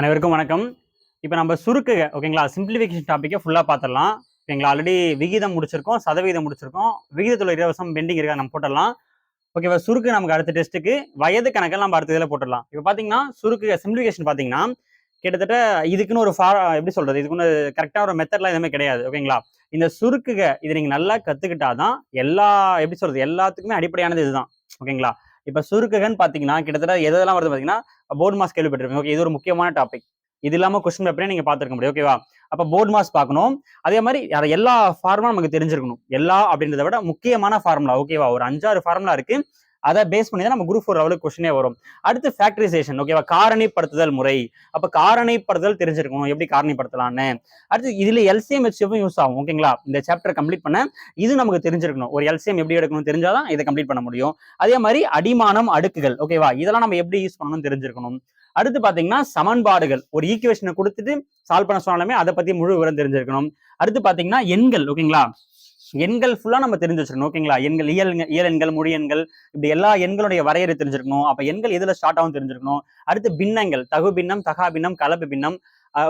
அனைவருக்கும் வணக்கம். இப்போ நம்ம சுருக்குக ஓகேங்களா, சிம்பிளிஃபிகேஷன் டாப்பிக்கை ஃபுல்லாக பார்த்துடலாம். ஓகேங்களா, ஆல்ரெடி விகிதம் முடிச்சிருக்கோம், சதவீதம் முடிச்சிருக்கோம். விகிதத்தில் இலவசம் பெண்டிங் இருக்கா நம்ம போட்டுடலாம். ஓகேவா, சுருக்கு நமக்கு அடுத்த டெஸ்ட்டுக்கு, வயது கணக்கில் நம்ம அடுத்த இதில் போட்டுடலாம். இப்போ பார்த்தீங்கன்னா சுருக்கு சிம்பிளிஃபிகேஷன் பார்த்தீங்கன்னா கிட்டத்தட்ட இதுக்குன்னு ஒரு எப்படி சொல்றது, இதுக்குன்னு கரெக்டாக ஒரு மெத்தட்லாம் எதுவுமே கிடையாது. ஓகேங்களா, இந்த சுருக்குக இதை நீங்கள் நல்லா கற்றுக்கிட்டாதான் எல்லா எப்படி சொல்றது எல்லாத்துக்குமே அடிப்படையானது இதுதான். ஓகேங்களா, இப்போ சுருக்குகன்னு பார்த்தீங்கன்னா கிட்டத்தட்ட எதெல்லாம் வருது பார்த்தீங்கன்னா போர்ட் மாஸ் கேள்விப்பட்டிருப்பீங்க. ஓகே, இது ஒரு முக்கியமான டாபிக். இது இல்லாம கொஸ்டின் பேப்பரே நீங்க பாத்துருக்க முடியும். ஓகேவா, அப்ப போர்ட் மாஸ் பார்க்கணும். அதே மாதிரி எல்லா ஃபார்முலா நமக்கு தெரிஞ்சிருக்கணும். எல்லா அப்படின்றத விட முக்கியமான ஃபார்முலா. ஓகேவா, ஒரு 5-6 ஃபார்முலா இருக்கு. அதை பேஸ் பண்ணி தான் நம்ம குரூப் 4 லெவலுக்கு கொஸ்டினே வரும். அடுத்து ஃபேக்டரைசேஷன். ஓகேவா, காரணிப்படுத்துதல் முறை. அப்ப காரணிப்படுத்துதல் தெரிஞ்சிருக்கணும், எப்படி காரணிப்படுத்தலாம்னு. அடுத்து இதுல எல்சிஎம் ஹெச்எஃப் யூஸ் ஆகும். ஓகேங்களா, இந்த சாப்டர் கம்ப்ளீட் பண்ண இது நமக்கு தெரிஞ்சிருக்கணும். ஒரு எல்சிஎம் எப்படி எடுக்கணும் தெரிஞ்சாதான் இதை கம்ப்ளீட் பண்ண முடியும். அதே மாதிரி அடிமானம், அடுக்குகள். ஓகேவா, இதெல்லாம் நம்ம எப்படி யூஸ் பண்ணணும்னு தெரிஞ்சிருக்கணும். அடுத்து பாத்தீங்கன்னா சமன்பாடுகள். ஒரு ஈக்குவேஷனை கொடுத்துட்டு சால்வ் பண்ண சொன்னாலுமே அதை பத்தி முழு விவரம் தெரிஞ்சிருக்கணும். அடுத்து பாத்தீங்கன்னா எண்கள். ஓகேங்களா, எண்கள் ஃபுல்லா நம்ம தெரிஞ்சு வச்சிருக்கணும். ஓகேங்களா, எண்கள், இயல் எண்கள், மொழி எண்கள், இப்படி எல்லா எண்களுடைய வரையறை தெரிஞ்சிருக்கணும். அப்ப எண்கள் எதுல ஸ்டார்ட் ஆகும் தெரிஞ்சிருக்கணும். அடுத்து பின்னங்கள், தகு பின்னம், தகா பின்னம், கலப்பு பின்னம்.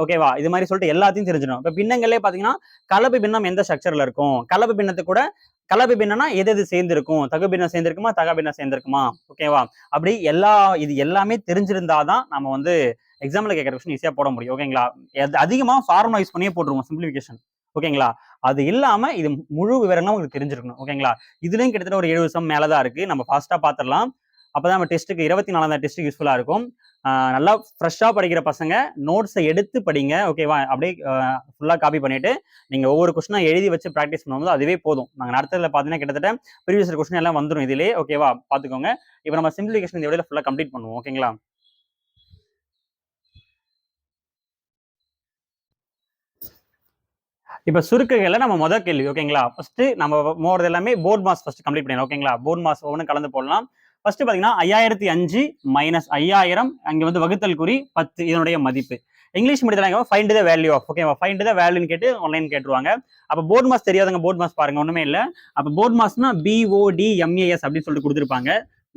ஓகேவா, இது மாதிரி சொல்லிட்டு எல்லாத்தையும் தெரிஞ்சிடணும். இப்ப பின்னங்களே பாத்தீங்கன்னா கலப்பு பின்னம் எந்த ஸ்ட்ரக்சர்ல இருக்கும், கலப்பு பின்னத்தை கூட கலப்பு பின்னம்னா எது சேர்ந்திருக்கும், தகு பின்னம் சேர்ந்திருக்குமா, தகா பின்னம் சேர்ந்திருக்குமா. ஓகேவா, அப்படி இது எல்லாமே தெரிஞ்சிருந்தாதான் நம்ம எக்ஸாம்ல கேட்கற கொஸ்டின் ஈஸியா போட முடியும். ஓகேங்களா, அதிகமா ஃபார்முலா யூஸ் பண்ணியே போட்டுருவோம் சிம்பிளிஃபிகேஷன். ஓகேங்களா, அது இல்லாம இது முழு விவரங்களும் உங்களுக்கு தெரிஞ்சிருக்கணும். ஓகேங்களா, இதுலயும் கிட்டத்தட்ட ஒரு 70 சம் மேலதான் இருக்கு. நம்ம ஃபாஸ்டா பாத்திரலாம். அப்பதான் நம்ம டெஸ்ட்டுக்கு 24ஆம் டெஸ்ட்டுக்கு யூஸ்ஃபுல்லா இருக்கும். நல்லா ஃப்ரெஷ்ஷா படிக்கிற பசங்க நோட்ஸை எடுத்து படிங்க. ஓகேவா, அப்படியே ஃபுல்லா காப்பி பண்ணிட்டு நீங்க ஒவ்வொரு கொஸ்டினா எழுதி வச்சு ப்ராக்டிஸ் பண்ணும்போது அதுவே போதும். நாங்க நடத்துறதுல பாத்தீங்கன்னா கிட்டத்தட்ட ப்ரீவியஸ் கொஸ்டின் எல்லாம் வந்துடும் இதுலயே. ஓகேவா, பாத்துக்கோங்க. இப்போ நம்ம சிம்பிளிஃபிகேஷன் இந்த வீடியோல ஃபுல்லா கம்ப்ளீட் பண்ணுவோம். ஓகேங்களா, இப்ப சுருக்குகளை நம்ம முதல் கேள்வி. ஓகேங்களா, ஃபர்ஸ்ட் நம்ம போறது எல்லாமே போர்ட் மாஸ் ஃபர்ஸ்ட் கம்ப்ளீட் பண்ணிடலாம். ஓகேங்களா, போர்ட் மாஸ் ஒவ்வொன்றும் கலந்து போடலாம். ஃபர்ஸ்ட் பாத்தீங்கன்னா 5005 மைனஸ் 5000 அங்க வகுத்தல் குறி 10 இதனுடைய மதிப்பு. இங்கிலீஷ் மீடியத்தில் ஃபைண்ட் த வேல்யூ ஆஃப். ஓகேவா, ஃபைண்ட் த வேல்யூன்னு கேட்டு ஆன்லைன் கேட்டுருவாங்க. அப்ப போர்ட் மாஸ் தெரியாதவங்க போர்ட் மாஸ் பாருங்க, ஒண்ணுமே இல்ல. அப்ப போர்ட் மாஸ்னா BODMAS அப்படின்னு சொல்லிட்டு கொடுத்துருப்பாங்க.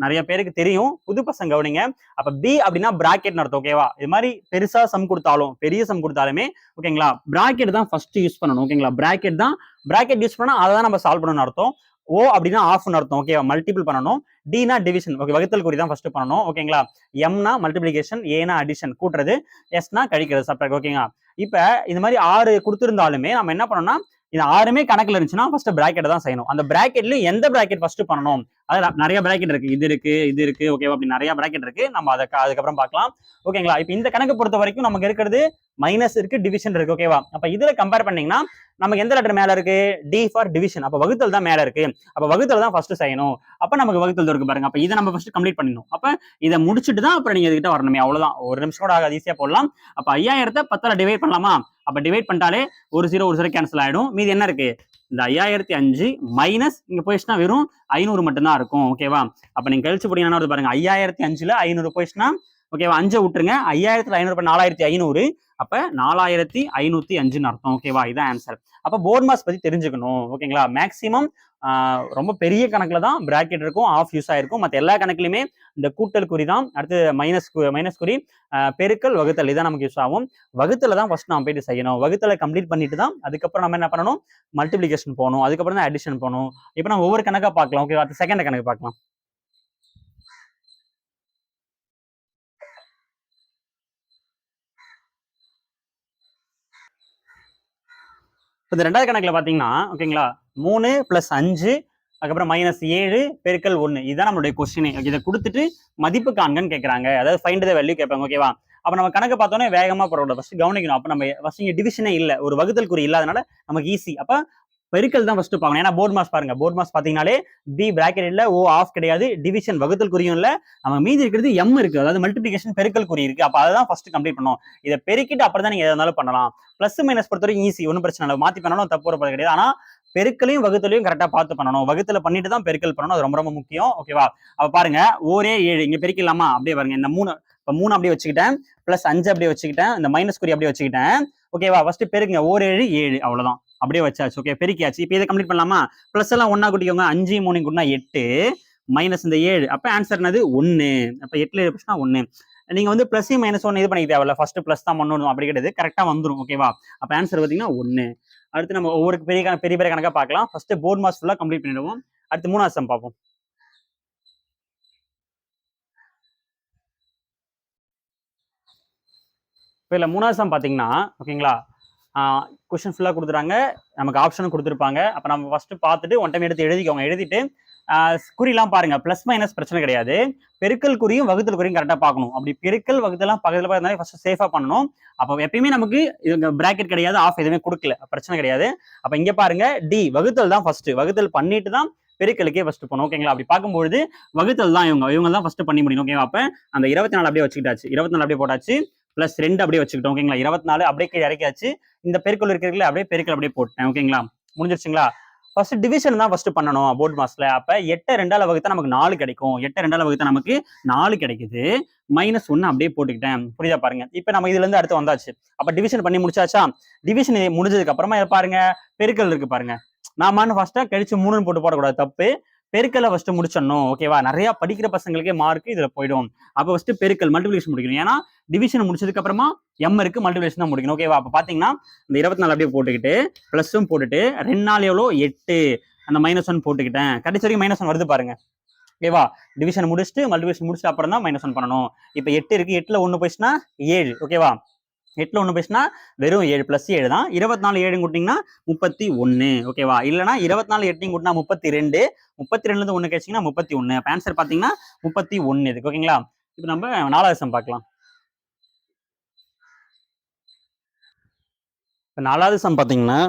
நிறைய பேருக்கு தெரியும், புது பசங்க கவனிங்க. அப்ப பி அப்படின்னா பிராக்கெட் அர்த்தம். ஓகேவா, இது மாதிரி பெருசா சம் கொடுத்தாலும் பெரிய சம் கொடுத்தாலுமே ஓகேங்களா பிராக்கெட் தான் ஃபர்ஸ்ட் யூஸ் பண்ணணும். ஓகேங்களா, பிராக்கெட் யூஸ் பண்ணா அதை தான் நம்ம சால்வ் பண்ணணும்னு அர்த்தம். ஓ அப்படின்னா ஆஃப்னு அர்த்தம். ஓகேவா, மல்டிபிள் பண்ணணும். டினா டிவிஷன். ஓகே, வகுத்தல் குறி தான் ஃபர்ஸ்ட் பண்ணணும். ஓகேங்களா, எம்னா மல்டிபிளிகேஷன், ஏனா அடிஷன் கூட்டுறது, எஸ்னா கழிக்கிறது சப்ட்ராக்ட். ஓகேங்களா, இப்ப இந்த மாதிரி 6 கொடுத்திருந்தாலுமே நம்ம என்ன பண்ணணும்னா இது 6மே கணக்குல இருந்துச்சுன்னா ஃபர்ஸ்ட் பிராக்கெட் தான் செய்யணும். அந்த பிராக்கெட்லயும் எந்த பிராக்கெட் ஃபர்ஸ்ட் பண்ணணும், அது நிறைய பிராக்கெட் இருக்கு. இது இருக்கு. ஓகேவா, அப்படி நிறைய பிராக்கெட் இருக்கு. நம்ம அதுக்கப்புறம் பார்க்கலாம். ஓகேங்களா, இப்ப இந்த கணக்கு பொறுத்த வரைக்கும் நமக்கு இருக்கிறது மைனஸ் இருக்கு, டிவிஷன் இருக்கு. ஓகேவா, அப்ப இதுல கம்பேர் பண்ணீங்கன்னா நமக்கு எந்த லெட்டர் மேல இருக்கு, டி ஃபார் டிவிஷன். அப்ப வகுத்தல் தான் மேல இருக்கு. அப்ப வகுத்தல் தான் ஃபர்ஸ்ட் செய்யணும். அப்ப நமக்கு வகுத்தல் இருக்கு பாருங்க. அப்ப இதை நம்ம ஃபர்ஸ்ட் கம்ப்ளீட் பண்ணிடணும். அப்ப இதை முடிச்சுட்டு தான் அப்புறம் நீங்க இதுகிட்ட வரணுமே, அவ்வளவுதான். ஒரு நிமிஷம் கூட ஆகாது, ஈஸியா போடலாம். அப்ப 5000 10 டிவைட் பண்ணலாமா. அப்ப டிவைட் பண்ணிட்டாலே ஒரு 0 கேன்சல் ஆயிடும். மீதி என்ன இருக்கு, இந்த 5005 மைனஸ் இங்க போயிடுச்சுன்னா வெறும் 500 மட்டும்தான் இருக்கும். ஓகேவா, அப்ப நீங்க கழிச்சு போட்டீங்கன்னா பாருங்க 5005ல 500 போயிடுச்சுன்னா ஓகேவா, 5 விட்டுருங்க. 5500 4500. அப்ப 4505 அர்த்தம். ஓகேவா, இதான் ஆன்சர். அப்ப போர்ட் மாஸ் பத்தி தெரிஞ்சுக்கணும். ஓகேங்களா, மேக்சிமம் ரொம்ப பெரிய கணக்குல தான் பிராக்கெட் இருக்கும், ஆஃப் யூஸ் ஆயிருக்கும். மற்ற எல்லா கணக்குலயுமே இந்த கூட்டல் குறி தான். அடுத்து மைனஸ் குறி, பெருக்கல், வகுத்தல் இதான் நமக்கு யூஸ் ஆகும். வகுத்தல தான் ஃபர்ஸ்ட் நம்ம போயிட்டு செய்யணும். வகுத்தலை கம்ப்ளீட் பண்ணிட்டு தான் அதுக்கப்புறம் நம்ம என்ன பண்ணணும், மல்டிபிளிகேஷன் போகணும். அதுக்கப்புறம் தான் அடிஷன் போகணும். இப்போ நம்ம ஒவ்வொரு கணக்கா பார்க்கலாம். ஓகேவா, செகண்ட் கணக்கு பார்க்கலாம். இந்த ரெண்டாவது கணக்குல பாத்தீங்கன்னா ஓகேங்களா 3 + 5 அதுக்கப்புறம் -7 பெருக்கல் 1 இதுதான் நம்மளுடைய கொஸ்டின். இதை கொடுத்துட்டு மதிப்பு காண்கன்னு கேட்கறாங்க. அதாவது ஃபைண்ட் த வேல்யூ கேட்பாங்க. ஓகேவா, அப்ப நம்ம கணக்கு பார்த்தோன்னே வேகமா போறோம். ஃபர்ஸ்ட் கவனிக்கணும். அப்ப நம்ம ஃபர்ஸ்ட் இங்க டிவிஷனே இல்ல, ஒரு வகுத்தல் குறி இல்லாதனால நமக்கு ஈஸி. அப்ப பெருக்கல் தான் ஃபர்ஸ்ட் பார்க்கணும். ஏன்னா போர்ட் மாஸ் பாருங்க, போர்ட் மாஸ் பாத்தீங்கன்னாலே பி பிராக்கெட் இல்ல, ஓ ஆஃப் கிடையாது, டிவிஷன் வகுத்தல் குறியும் இல்ல, நம்ம மீதி இருக்கிறது எம் இருக்கு, அதாவது மல்டிபிளிகேஷன் பெருக்கல் குறி இருக்கு. அப்ப அதான் ஃபர்ஸ்ட் கம்ப்ளீட் பண்ணணும். இதை பெருக்கிட்டு அப்புறம் தான் நீங்க எதா இருந்தாலும் பண்ணலாம். பிளஸ் மைனஸ் பொறுத்த வரைக்கும் ஈஸி, ஒன்றும் பிரச்சனை இல்லை, மாத்தி பண்ணணும், தப்பு வரப்போது கிடையாது. ஆனா பெருக்கலையும் வகுத்தலையும் கரெக்டா பார்த்து பண்ணணும். வகுத்தல பண்ணிட்டு தான் பெருக்கல் பண்ணணும், அது ரொம்ப ரொம்ப முக்கியம். ஓகேவா, அப்ப பாருங்க ஓரே 7 இங்க பெருக்கலாமா, அப்படியே பாருங்க இந்த 3 அப்படியே வச்சுக்கிட்டேன், பிளஸ் 5 அப்படியே வச்சுக்கிட்டேன், இந்த மைனஸ் குறி அப்படியே வச்சுக்கிட்டேன். ஓகேவா, ஃபர்ஸ்ட் பெருக்குங்க, ஓர் 7 7 அவ்வளவுதான், அப்படியே வச்சாச்சு. ஓகே, பெருக்கியாச்சு. இப்போ இதை கம்ப்ளீட் பண்ணலாமா. பிளஸ் எல்லாம் ஒன்னா கூட்டிக்கோங்க, 5 3 கூட்டினா 8 மைனஸ் இந்த 7. அப்ப ஆன்சர் என்னது 1. அப்ப 8ல 1. நீங்க வந்து பிளஸ் மைனஸ் ஒன்று இது பண்ணிக்க தேவையில்ல, ஃபர்ஸ்ட் பிளஸ் தான் பண்ணணும் அப்படி கிடையாது, கரெக்டா வந்துடும். ஓகேவா? அப்ப ஆன்சர் பார்த்தீங்கன்னா 1. அடுத்து நம்ம ஒவ்வொரு பெரிய பெரிய பெரிய கணக்கா பார்க்கலாம். ஃபர்ஸ்ட் போர்ட் மாஸ் ஃபுல்லா கம்ப்ளீட் பண்ணிடுவோம். அடுத்து 3வது சம் பார்ப்போம். இப்போ இல்லை 3வது சம் பார்த்தீங்கன்னா ஓகேங்களா, கொஸ்டின் ஃபுல்லாக கொடுத்துறாங்க, நமக்கு ஆப்ஷனும் கொடுத்துருப்பாங்க. அப்போ நம்ம ஃபர்ஸ்ட் பார்த்துட்டு ஒன் டைம் எடுத்து எழுதிக்கோங்க. எழுதிட்டு குறிலாம் பாருங்க, பிளஸ் மைனஸ் பிரச்சனை கிடையாது, பெருக்கல் குறியும் வகுத்தல் குறியும் கரெக்டாக பார்க்கணும். அப்படி பெருக்கல் வகுத்தெல்லாம் பக்கத்தில் பார்த்தா ஃபர்ஸ்ட் சேஃபாக பண்ணணும். அப்போ எப்பயுமே நமக்கு பிராக்கெட் கிடையாது, ஆஃப் எதுவுமே கொடுக்கல, பிரச்சனை கிடையாது. அப்போ இங்கே பாருங்க, டி வகுத்தல் தான் ஃபர்ஸ்ட், வகுத்தல் பண்ணிட்டு தான் பெருக்கலுக்கே ஃபர்ஸ்ட் பண்ணும். ஓகேங்களா? அப்படி பார்க்கும்போது வகுத்தல் தான் இவங்க தான் ஃபர்ஸ்ட் பண்ணி முடியும். ஓகேவா? அப்போ அந்த 24 அப்படியே வச்சுக்கிட்டாச்சு, 24 அப்படியே போட்டாச்சு, பிளஸ் 2 அப்படியே வச்சுக்கிட்டோம். ஓகேங்களா? 24 அப்படியே கீழே இறக்கியாச்சு. இந்த பெருக்கல் இருக்கிறதுல அப்படியே பெருக்கல் அப்படியே போட்டேன். ஓகேங்களா? முடிஞ்சிருச்சுங்களா? ஃபர்ஸ்ட் டிவிஷன் தான் ஃபர்ஸ்ட் பண்ணணும் போர்ட் மாஸ்ல. அப்ப 8 2ஆல வகுத்தா நமக்கு 4 கிடைக்கும். 8 2ஆல வகுத்தா நமக்கு 4 கிடைக்குது. -1 அப்படியே போட்டுக்கிட்டேன். புரியுதா பாருங்க. இப்ப நம்ம இதுல இருந்து அடுத்து வந்தாச்சு. அப்ப டிவிஷன் பண்ணி முடிச்சாச்சா? டிவிஷன் முடிஞ்சதுக்கு அப்புறமா பாருங்க, பெருக்கல் இருக்கு பாருங்க. நாம ஃபர்ஸ்டா கழிச்சு 3ன்னு போட்டு போடக்கூடாது, தப்பு. பெருக்கலை ஃபர்ஸ்ட் முடிச்சிடணும். ஓகேவா? நிறைய படிக்கிற பசங்களுக்கே மார்க் இதுல போயிடும். அப்ப ஃபர்ஸ்ட் பெருக்கல் மல்டிபிளிகேஷன் முடிக்கணும். ஏன்னா டிவிஷன் முடிச்சதுக்கு அப்புறமா எம் இருக்கு, மல்டிபிளிகேஷன் தான் முடிக்கணும். ஓகேவா? அப்ப பாத்தீங்கன்னா இந்த 24 அப்படியே போட்டுக்கிட்டு பிளஸும் போட்டுட்டு 2 4 எவ்வளோ 8, அந்த -1 போட்டுக்கிட்டேன். கடைசி வரைக்கும் -1 வருது பாருங்க. ஓகேவா? டிவிஷன் முடிச்சுட்டு மல்டிபிளிகேஷன் முடிச்சுட்டு அப்புறம் தான் -1 பண்ணணும். இப்ப 8 இருக்கு, 8ல 1 போயிடுச்சுன்னா 7. ஓகேவா? 8ல 1 போயிடுச்சுன்னா வெறும் 7 + 7 தான். 24 7 கூட்டிங்கன்னா 31. ஓகேவா? இல்லைன்னா 24 8 கூட்டினா 32, 32ல இருந்து 1 கிடைச்சிங்கன்னா 31. அப்ப ஆன்சர் பாத்தீங்கன்னா 31 இதுக்கு. ஓகேங்களா? இப்போ நம்ம 4வது சம் பார்க்கலாம். இப்போ 4வது சம் பாத்தீங்கன்னா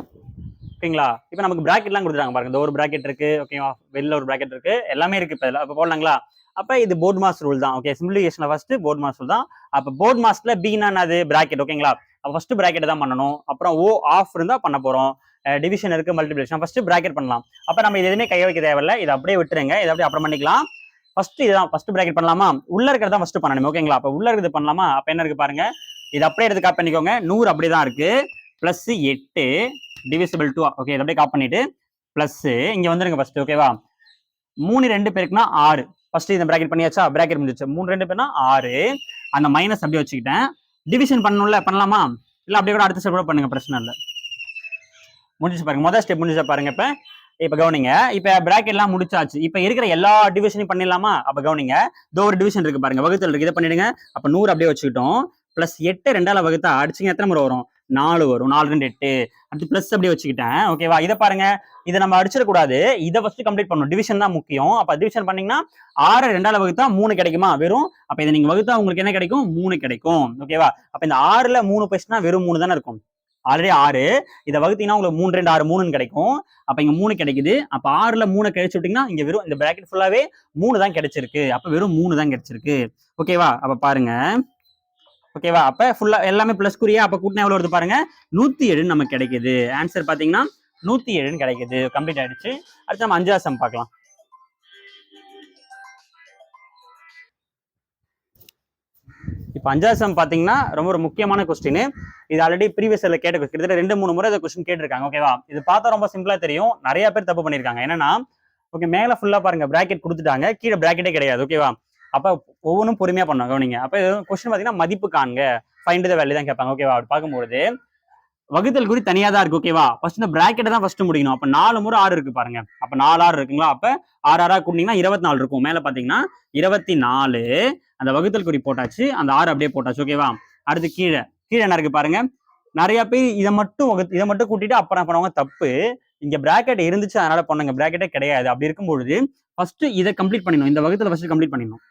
ஓகேங்களா, இப்போ நமக்கு பிராக்கெட்லாம் கொடுத்துருக்காங்க பாருங்க. இந்த ஒரு பிராக்கெட் இருக்கு, ஓகேவா, வெளில ஒரு பிராக்கெட் இருக்கு, எல்லாமே இருக்கு. இப்போ போடலாங்களா? அப்ப இது போர்ட் மாஸ் ரூல் தான். ஓகே, சிம்பிளிஃபிகேஷன்ல ஃபர்ஸ்ட் போர்ட் மாஸ் ரூல் தான். அப்ப போர்ட் மாஸ்ல பின்னா என்னது? பிராக்கெட். ஓகேங்களா? அப்ப ஃபர்ஸ்ட் பிராக்கெட் தான் பண்ணணும். அப்புறம் ஓ ஆஃப் இருந்தா பண்ண போறோம். டிவிஷன் இருக்கு, மல்டிபிளிகேஷன், ஃபர்ஸ்ட் பிராக்கெட் பண்ணலாம். அப்ப நம்ம இது எதுவுமே கைய வைக்க தேவையில்ல, இதை அப்படியே விட்டுருங்க, இதை அப்படியே அப்புறம் பண்ணிக்கலாம். ஃபர்ஸ்ட் இதுதான் ஃபர்ஸ்ட் பிராக்கெட் பண்ணலாமா? உள்ள இருக்கிறதா ஃபர்ஸ்ட் பண்ணணும். ஓகேங்களா? அப்ப உள்ள இருக்கிறது பண்ணலாமா? அப்ப என்ன இருக்கு பாருங்க, இது அப்படியே எடுத்து காப்பி பண்ணிக்கோங்க. 100 அப்படியே தான் இருக்கு, பிளஸ் 8 டிவிசிபிள் 2. ஓகே, இதை அப்படியே காப்பி பண்ணிட்டு பிளஸ் இங்க வந்துருங்க ஃபர்ஸ்ட். ஓகேவா? 3 2 பேருக்குன்னா 6. ஃபர்ஸ்ட் இந்த பிராக்கெட் பண்ணியாச்சா? பிராக்கெட் முடிஞ்சிச்சு. 3 2 பேர்னா 6. அந்த மைனஸ் அப்படியே வச்சுக்கிட்டேன். டிவிஷன் பண்ணணும்ல, பண்ணலாமா? இல்ல அப்படியே கூட அடுத்த ஸ்டெப் கூட பண்ணுங்க, பிரச்சனை இல்லை. முடிஞ்சு பாருங்க, முதல் ஸ்டெப் முடிஞ்சா பாருங்க. இப்ப கவனிங்க, இப்ப பிராக்கெட் எல்லாம் முடிச்சாச்சு. இப்ப இருக்கிற எல்லா டிவிஷனையும் பண்ணிடலாமா? அப்ப கவனிங்க, இதோ ஒரு டிவிஷன் இருக்கு பாருங்க, வகுத்தல் இருக்கு, இதை பண்ணிடுங்க. அப்ப 100 அப்படியே வச்சுக்கிட்டோம். பிளஸ் 8 2ஆல வகுத்தா அடிச்சிங்க எத்தனை முறை வரும்? 4 வரும். 4 2 8. அடுத்து பிளஸ் அப்படியே வச்சுக்கிட்டேன். ஓகேவா? இதை பாருங்க, இதை நம்ம அடிச்சிடக்கூடாது, இதை ஃபர்ஸ்ட் கம்ப்ளீட் பண்ணணும். டிவிஷன் தான் முக்கியம். அப்ப டிவிஷன் பண்ணீங்கன்னா 6 2ஆல வகுத்தா 3 கிடைக்குமா? வெறும் அப்ப இதை நீங்க வகுத்தா உங்களுக்கு என்ன கிடைக்கும்? 3 கிடைக்கும். ஓகேவா? அப்ப இந்த 6ல 3 போயிடுச்சுன்னா வெறும் 3 தானே இருக்கும். ஆல்ரெடி 6, இதை வகுத்தீங்கன்னா உங்களுக்கு 3 2 6 3 கிடைக்கும். அப்ப இங்க 3 கிடைக்குது. அப்ப 6ல 3 கழிச்சு விட்டீங்கன்னா இங்க வெறும் இந்த பிராக்கெட் ஃபுல்லாவே 3 தான் கிடைச்சிருக்கு. அப்ப வெறும் 3 தான் கிடைச்சிருக்கு. ஓகேவா? அப்ப பாருங்க. ஓகேவா? அப்ப ஃபுல்லா எல்லாமே பிளஸ் குறியா, அப்ப கூட்டினா எவ்வளவு வருது பாருங்க, 107 நமக்கு கிடைக்குது. ஆன்சர் பாத்தீங்கன்னா 107 கிடைக்குது. கம்ப்ளீட் ஆயிடுச்சு. அடுத்து நம்ம 5வது சம் பார்க்கலாம். இப்போ 5வது சம் பாத்தீங்கன்னா ரொம்ப ஒரு முக்கியமான கொஸ்டின். இது ஆல்ரெடி ப்ரீவியஸ் இயர்ல கேட்ட கொஸ்டின், கிட்டத்தட்ட 2 3 முறை இந்த கொஸ்டின் கேட்டிருக்காங்க. ஓகேவா? இது பார்த்தா ரொம்ப சிம்பிளா தெரியும், நிறைய பேர் தப்பு பண்ணிருக்காங்க. என்னன்னா, ஓகே, மேல ஃபுல்லா பாருங்க பிராக்கெட் கொடுத்துட்டாங்க, கீழே பிராக்கெட்டே கிடையாது. ஓகேவா? அப்ப ஒவ்வொன்றும் பொறுமையா பண்ணும், கவனிங்க. அப்ப கொஸ்டின் பாத்தீங்கன்னா மதிப்பு காண்க, ஃபைண்ட் த வேல்யூ தான் கேட்பாங்க. ஓகேவா? அப்படி பார்க்கும்போது வகுத்தல் குறி தனியா தான் இருக்கு. ஓகேவா? ஃபர்ஸ்ட் இந்த பிராக்கெட் தான் ஃபர்ஸ்ட் முடிக்கணும். அப்ப 4 முறை 6 இருக்கு பாருங்க. அப்ப 4 6 இருக்குங்களா? அப்ப 6 6 கூட்டினீங்கன்னா 24 இருக்கும். மேல பாத்தீங்கன்னா 24. அந்த வகுத்தல் குறி போட்டாச்சு, அந்த 6 அப்படியே போட்டாச்சு. ஓகேவா? அடுத்து கீழே என்ன இருக்கு பாருங்க. நிறைய பேர் இதை மட்டும் கூட்டிட்டு அப்புறம் பண்ணுவாங்க, தப்பு. இங்க பிராக்கெட் இருந்துச்சு அதனால பண்ணுங்க, பிராக்கெட்டே கிடையாது. அப்படி இருக்கும்பொழுது ஃபர்ஸ்ட் இதை கம்ப்ளீட் பண்ணிடணும். இந்த வகுத்தல ஃபர்ஸ்ட் கம்ப்ளீட் பண்ணிடணும்.